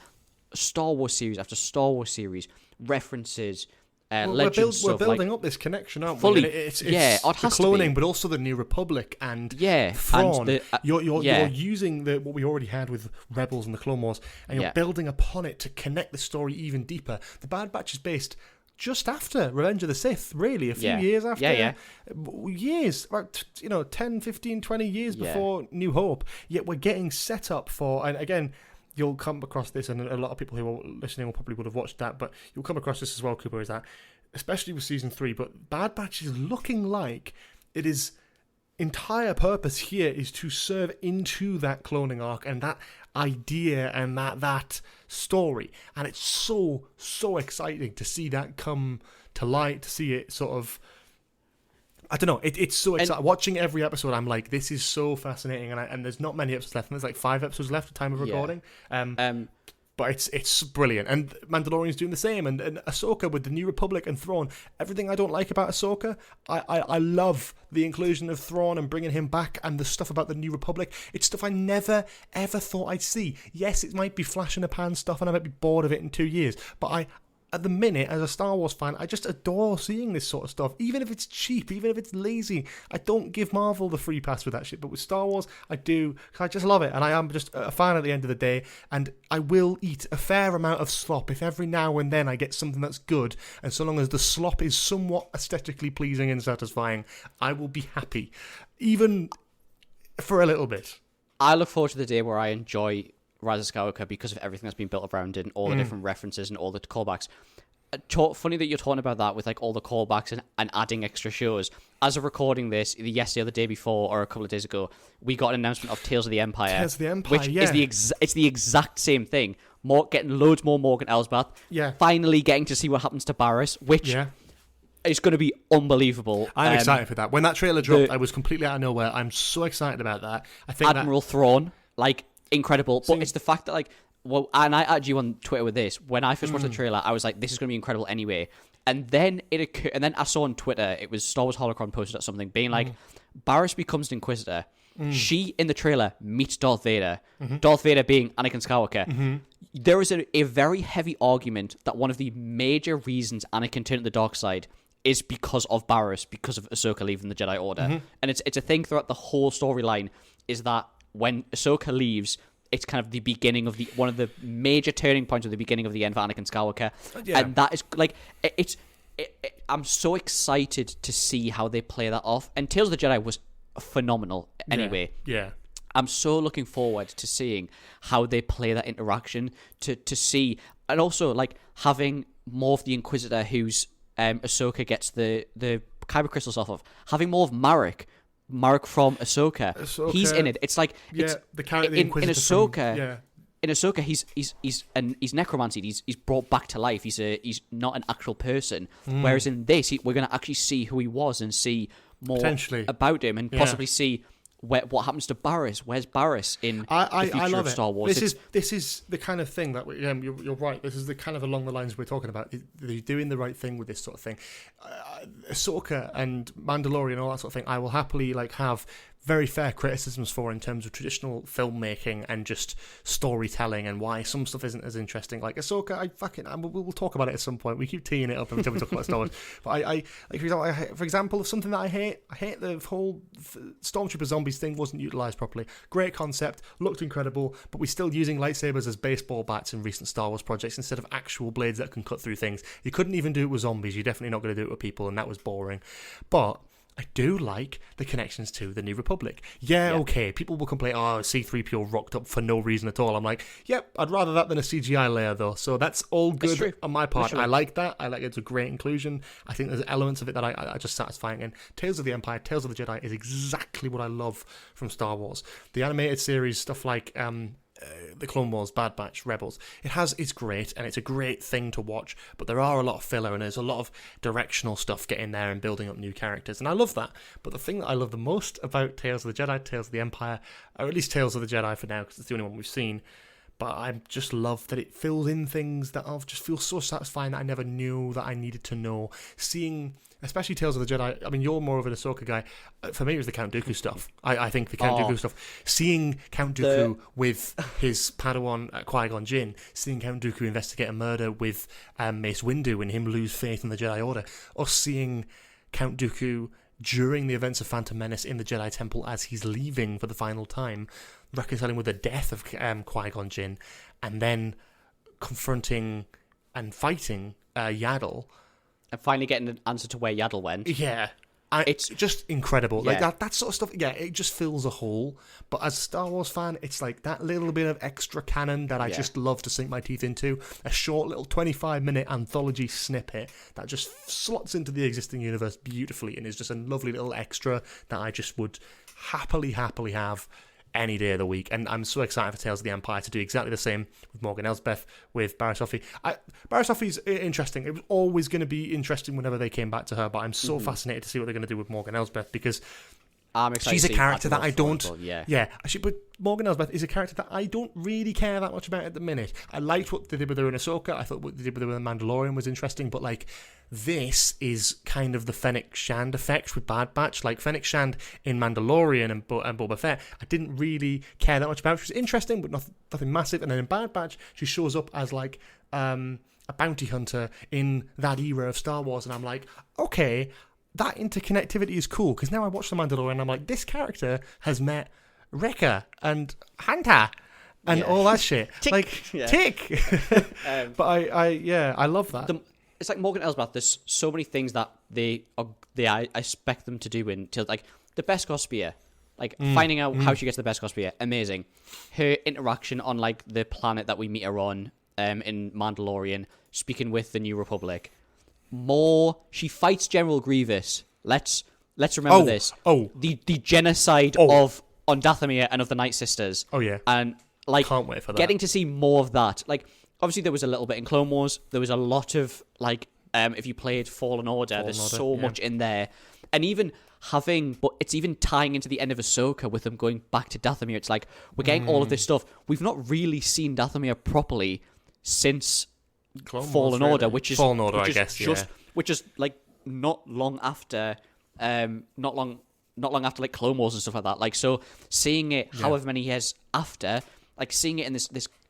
Star Wars series after Star Wars series, references... Legends we're building up this connection, aren't we? Fully, It's it the has cloning, to be. but also the New Republic and And Thrawn. you're using what we already had with Rebels and the Clone Wars, and you're building upon it to connect the story even deeper. The Bad Batch is based just after Revenge of the Sith, really, a few years after. Years, about 10, 15, 20 years before New Hope. Yet we're getting set up for, and again, you'll come across this, and a lot of people who are listening will probably would have watched that, but you'll come across this as well, Cooper, is that, especially with Season 3, but Bad Batch is looking like it is entire purpose here is to serve into that cloning arc and that idea and that story. And it's so exciting to see that come to light, to see it sort of... I don't know. It's so exciting. Watching every episode, I'm like, this is so fascinating, and there's not many episodes left. And there's like 5 episodes left at the time of recording. But it's brilliant, and Mandalorian's doing the same, and Ahsoka with the New Republic and Thrawn. Everything I don't like about Ahsoka, I love the inclusion of Thrawn and bringing him back, and the stuff about the New Republic. It's stuff I never ever thought I'd see. Yes, it might be flash in the pan stuff, and I might be bored of it in 2 years, but at the minute, as a Star Wars fan, I just adore seeing this sort of stuff. Even if it's cheap, even if it's lazy, I don't give Marvel the free pass with that shit. But with Star Wars, I do, because I just love it. And I am just a fan at the end of the day. And I will eat a fair amount of slop if every now and then I get something that's good. And so long as the slop is somewhat aesthetically pleasing and satisfying, I will be happy. Even for a little bit. I look forward to the day where I enjoy Rise of Skywalker because of everything that's been built around it and all the different references and all the callbacks. Funny that you're talking about that with like all the callbacks and adding extra shows. As of recording this, yesterday or the day before or a couple of days ago, we got an announcement of Tales of the Empire. Tales of the Empire, which is it's the exact same thing. Getting loads more Morgan Elsbeth. Yeah. Finally getting to see what happens to Barriss, which is going to be unbelievable. I'm excited for that. When that trailer dropped, I was completely out of nowhere. I'm so excited about that. I think Admiral Thrawn, like, incredible. But it's the fact that, like, well, and I added you on Twitter with this. When I first watched the trailer, I was like, this is going to be incredible anyway. And then it occurred, and then I saw on Twitter, it was Star Wars Holocron posted at something, being like, Barriss becomes an Inquisitor. She, in the trailer, meets Darth Vader. Darth Vader being Anakin Skywalker. There is a very heavy argument that one of the major reasons Anakin turned to the dark side is because of Barriss, because of Ahsoka leaving the Jedi Order. And it's a thing throughout the whole storyline, is that when Ahsoka leaves, it's kind of the beginning of one of the major turning points of the beginning of the end for Anakin Skywalker. Yeah. And that is like I'm so excited to see how they play that off. And Tales of the Jedi was phenomenal anyway. Yeah. I'm so looking forward to seeing how they play that interaction, to see, and also like having more of the Inquisitor who's Ahsoka gets the kyber crystals off of, having more of Marek from Ahsoka. He's in it. It's like the character in Ahsoka. From, In Ahsoka, he's necromancy. He's brought back to life. He's not an actual person. Whereas in this, we're going to actually see who he was and see more about him, and possibly see what happens to Barriss. Where's Barriss in the future of Star Wars? This is the kind of thing that you're right. This is the kind of along the lines we're talking about. They're doing the right thing with this sort of thing. Ahsoka and Mandalorian, all that sort of thing. I will happily have very fair criticisms for in terms of traditional filmmaking and just storytelling and why some stuff isn't as interesting. Like Ahsoka, we'll talk about it at some point. We keep teeing it up until we talk about Star Wars. But for example, of something that I hate the whole Stormtrooper zombies thing wasn't utilised properly. Great concept, looked incredible, but we're still using lightsabers as baseball bats in recent Star Wars projects instead of actual blades that can cut through things. You couldn't even do it with zombies. You're definitely not going to do it with people, and that was boring. But I do like the connections to the New Republic. Yeah, okay, people will complain, C-3PO rocked up for no reason at all. I'm like, yep, I'd rather that than a CGI layer, though. So that's all good on my part. I like that. I like it's a great inclusion. I think there's elements of it that I just satisfying. And Tales of the Empire, Tales of the Jedi is exactly what I love from Star Wars. The animated series, stuff like the Clone Wars, Bad Batch, Rebels, it's great, and it's a great thing to watch, but there are a lot of filler, and there's a lot of directional stuff getting there and building up new characters, and I love that. But the thing that I love the most about Tales of the Jedi, Tales of the Empire, or at least Tales of the Jedi for now, because it's the only one we've seen, but I just love that it fills in things that just feel so satisfying that I never knew that I needed to know. Seeing, especially Tales of the Jedi, I mean, you're more of an Ahsoka guy. For me, it was the Count Dooku stuff. I think the Count Dooku stuff. Seeing Count Dooku with his Padawan Qui-Gon Jinn, seeing Count Dooku investigate a murder with Mace Windu and him lose faith in the Jedi Order, or seeing Count Dooku during the events of Phantom Menace in the Jedi Temple as he's leaving for the final time, reconciling with the death of Qui-Gon Jinn, and then confronting and fighting Yaddle. And finally getting an answer to where Yaddle went. Yeah. It's just incredible. Yeah. Like that sort of stuff, it just fills a hole. But as a Star Wars fan, it's like that little bit of extra canon that I just love to sink my teeth into. A short little 25-minute anthology snippet that just slots into the existing universe beautifully and is just a lovely little extra that I just would happily have any day of the week. And I'm so excited for Tales of the Empire to do exactly the same with Morgan Elsbeth, with Barriss Offee. Barriss Offee's interesting. It was always going to be interesting whenever they came back to her, but I'm so fascinated to see what they're going to do with Morgan Elsbeth, because she's a character that I don't... But Morgan Elsbeth is a character that I don't really care that much about at the minute. I liked what they did with her in Ahsoka. I thought what they did with her in Mandalorian was interesting, but this is kind of the Fennec Shand effect with Bad Batch. Like Fennec Shand in Mandalorian and Boba Fett, I didn't really care that much about. She was interesting, but nothing massive. And then in Bad Batch, she shows up as a bounty hunter in that era of Star Wars, and I'm like, okay, that interconnectivity is cool, because now I watch The Mandalorian and I'm like, this character has met Wrecker and Hunter and all that shit. Tick. But I love that. It's like Morgan Elsbeth, there's so many things that I expect them to do until the Beskar Spear. Finding out how she gets the Beskar Spear, amazing. Her interaction on the planet that we meet her on in Mandalorian, speaking with the New Republic. She fights General Grievous. Let's remember this. The genocide of on Dathomir and of the Night Sisters. Oh yeah. And can't wait for that. Getting to see more of that. Obviously there was a little bit in Clone Wars. There was a lot of if you played Fallen Order, there's so much in there. And even but it's even tying into the end of Ahsoka with them going back to Dathomir. It's we're getting all of this stuff. We've not really seen Dathomir properly since Fallen Order, which is Fallen Order, I guess, which is not long after Clone Wars and stuff like that. So seeing it however many years after, seeing it in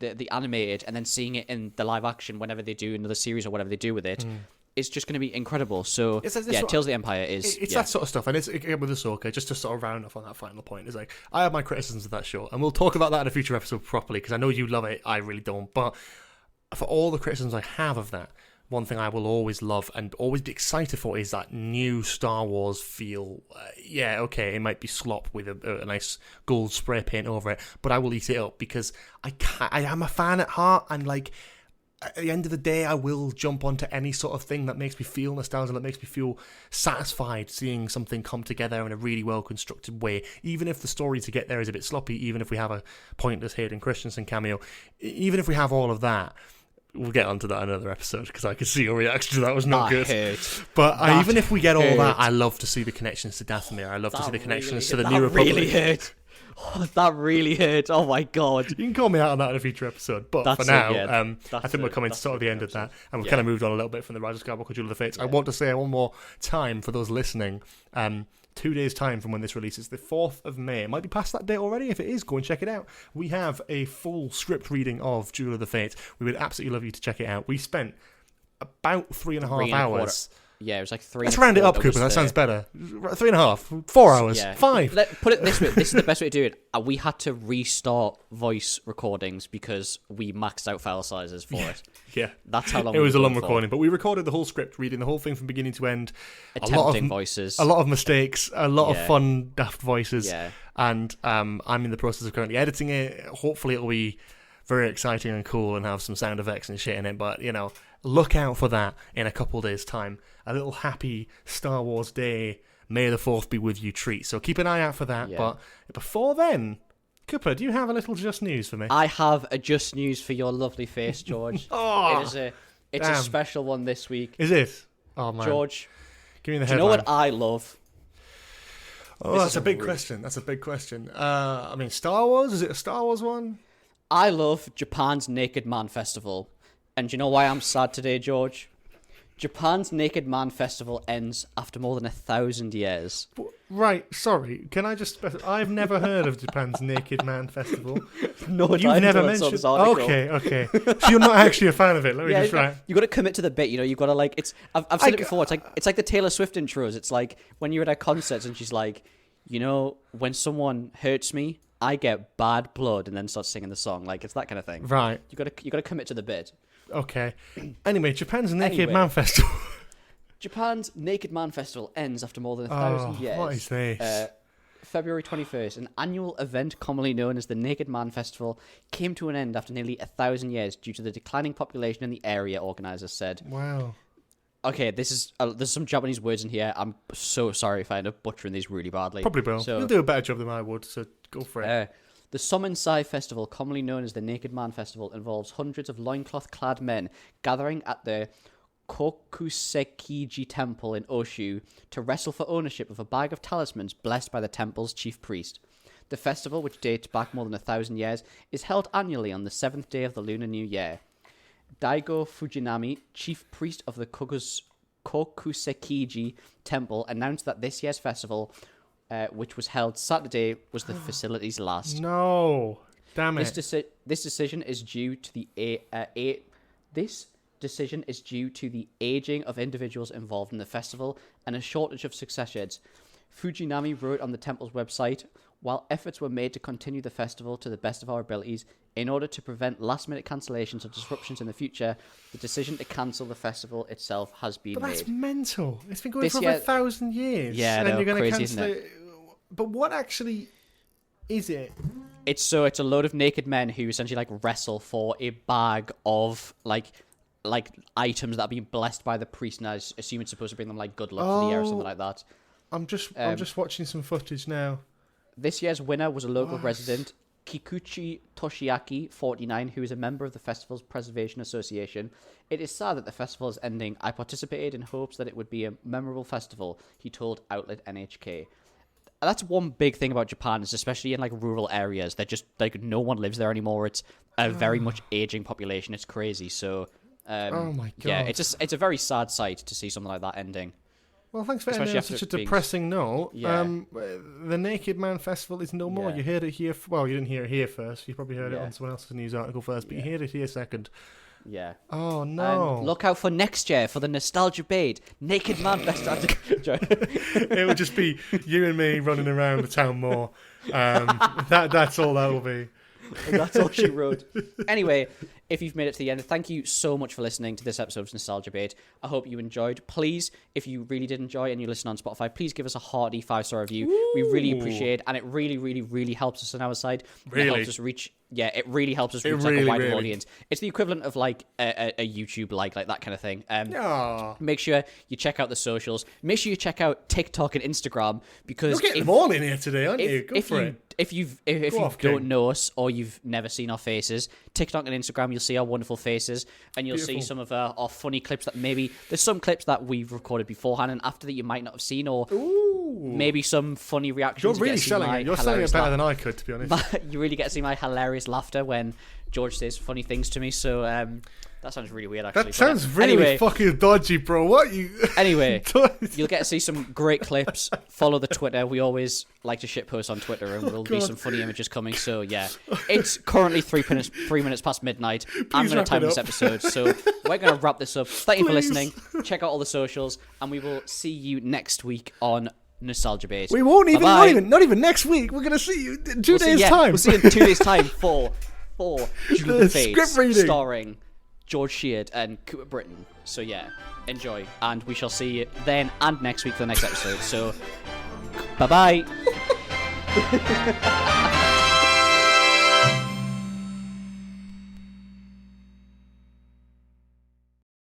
the animated and then seeing it in the live action whenever they do another series or whatever they do with it, is just going to be incredible. So Tales of the Empire is it's that sort of stuff, and it's again with Ahsoka. Just to sort of round off on that final point, is like I have my criticisms of that show, and we'll talk about that in a future episode properly because I know you love it. I really don't, but for all the criticisms I have of that, one thing I will always love and always be excited for is that new Star Wars feel. Okay, it might be slop with a nice gold spray paint over it, but I will eat it up because I am a fan at heart, and like. At the end of the day, I will jump onto any sort of thing that makes me feel nostalgia, that makes me feel satisfied seeing something come together in a really well-constructed way. Even if the story to get there is a bit sloppy, even if we have a pointless Hayden Christensen cameo, even if we have all of that, we'll get onto that in another episode because I can see your reaction to that was not good. But even if we get all that, I love to see the connections to Dathomir. I love to see the connections to the New Republic. That really hurt. Oh, that really hurt. Oh my god. You can call me out on that in a future episode. But for now, I think we're coming to sort of the end of that. And we've kind of moved on a little bit from the Rise of Skywalker Duel of the Fates. I want to say one more time for those listening. 2 days' time from when this releases, the 4th of May. It might be past that date already. If it is, go and check it out. We have a full script reading of Duel of the Fates. We would absolutely love you to check it out. We spent about 3.5 hours. Yeah, it was like 3. Let's round it up, Cooper. That sounds better. 3.5, 4 hours, 5. Put it this way. This is the best way to do it. We had to restart voice recordings because we maxed out file sizes for it. Yeah. That's how long it was a long recording. But we recorded the whole script, reading the whole thing from beginning to end. Attempting voices. A lot of mistakes, a lot of fun, daft voices. Yeah. And I'm in the process of currently editing it. Hopefully it'll be very exciting and cool and have some sound effects and shit in it. But, look out for that in a couple days' time. A little happy Star Wars Day, May the 4th be with you treat. So keep an eye out for that. Yeah. But before then, Cooper, do you have a little Just News for me? I have a Just News for your lovely face, George. It's a special one this week. Is it? Oh, man. George, give me the headline. Do you know what I love? Oh, that's a big question. That's a big question. Star Wars? Is it a Star Wars one? I love Japan's Naked Man Festival. And do you know why I'm sad today, George? Japan's Naked Man Festival ends after more than 1,000 years. Right, sorry. Can I just I've never heard of Japan's Naked Man Festival. No, you've never mentioned this article. Okay. So you're not actually a fan of it. Let me just write. You got to commit to the bit. You got to I've said it before. It's like the Taylor Swift intros. It's like when you're at a concert and she's like, when someone hurts me, I get bad blood, and then starts singing the song. Like it's that kind of thing. Right. You got to commit to the bit. Okay. Anyway, Japan's Naked Man Festival. Japan's Naked Man Festival ends after more than 1,000 years. What is this? February 21st, an annual event commonly known as the Naked Man Festival came to an end after nearly 1,000 years due to the declining population in the area, organisers said. Wow. Okay, there's some Japanese words in here. I'm so sorry if I end up butchering these really badly. Probably will. You'll do a better job than I would, so go for it. The Summonsai Festival, commonly known as the Naked Man Festival, involves hundreds of loincloth-clad men gathering at the Kokusekiji Temple in Oshu to wrestle for ownership of a bag of talismans blessed by the temple's chief priest. The festival, which dates back more than 1,000 years, is held annually on the 7th day of the Lunar New Year. Daigo Fujinami, chief priest of the Kokusekiji Temple, announced that this year's festival, which was held Saturday, was the facility's last. No, damn it! This decision is due to the aging of individuals involved in the festival and a shortage of successors. Fujinami wrote on the temple's website, "While efforts were made to continue the festival to the best of our abilities, in order to prevent last-minute cancellations or disruptions in the future, the decision to cancel the festival itself has been made." But that's mental. It's been going for over 1,000 years. Yeah, and you're going to crazy, cancel it. But what actually is it? It's a load of naked men who essentially wrestle for a bag of like items that are being blessed by the priest, and I assume it's supposed to bring them good luck for the year or something like that. I'm just watching some footage now. This year's winner was a local resident, Kikuchi Toshiaki, 49, who is a member of the festival's Preservation Association. "It is sad that the festival is ending. I participated in hopes that it would be a memorable festival," he told outlet NHK. That's one big thing about Japan, is especially in rural areas. They're just no one lives there anymore. It's a very much aging population. It's crazy. So, oh my god, yeah, it's a very sad sight to see something like that ending. Well, thanks for ending on such a depressing note. Yeah. The Naked Man Festival is no more. Yeah. You heard it here. Well, you didn't hear it here first. You probably heard it on someone else's news article first, but you heard it here second. Yeah. Oh no! Look out for next year for the Nostalgia Bait Naked Man Best Actor. It will just be you and me running around the town more. That's all that will be. And that's all she wrote. Anyway, if you've made it to the end, thank you so much for listening to this episode of Nostalgia Bait. I hope you enjoyed. Please, if you really did enjoy and you listen on Spotify, please give us a hearty 5-star review. Ooh. We really appreciate it, and it really, really, really helps us on our side. Really? It helps us reach. Yeah, it really helps us reach like a wider audience. It's the equivalent of like a YouTube like that kind of thing. Make sure you check out the socials. Make sure you check out TikTok and Instagram because you're getting them all in here today, aren't you? Go for it. If you don't know us or you've never seen our faces, TikTok and Instagram, you'll see our wonderful faces, and you'll see some of our funny clips that there's some clips that we've recorded beforehand and after that you might not have seen, or maybe some funny reactions. You're really selling it. You're selling it better than I could, to be honest. You really get to see my hilarious laughter when George says funny things to me. So that sounds really weird, actually. That sounds really fucking dodgy, bro. What you? Anyway, you'll get to see some great clips. Follow the Twitter. We always like to shitpost on Twitter, and there'll be some funny images coming. So yeah, it's currently 3 minutes past midnight. I'm going to time this episode, so we're going to wrap this up. Thank you for listening. Check out all the socials, and we will see you next week on Nostalgia Bait. We won't even, not even next week. We're going to see you in 2 days' time. We'll see you in 2 days' time for Duel of the Fates, starring George Sheard and Cooper Britton. So yeah, enjoy, and we shall see you then and next week for the next episode. So bye bye.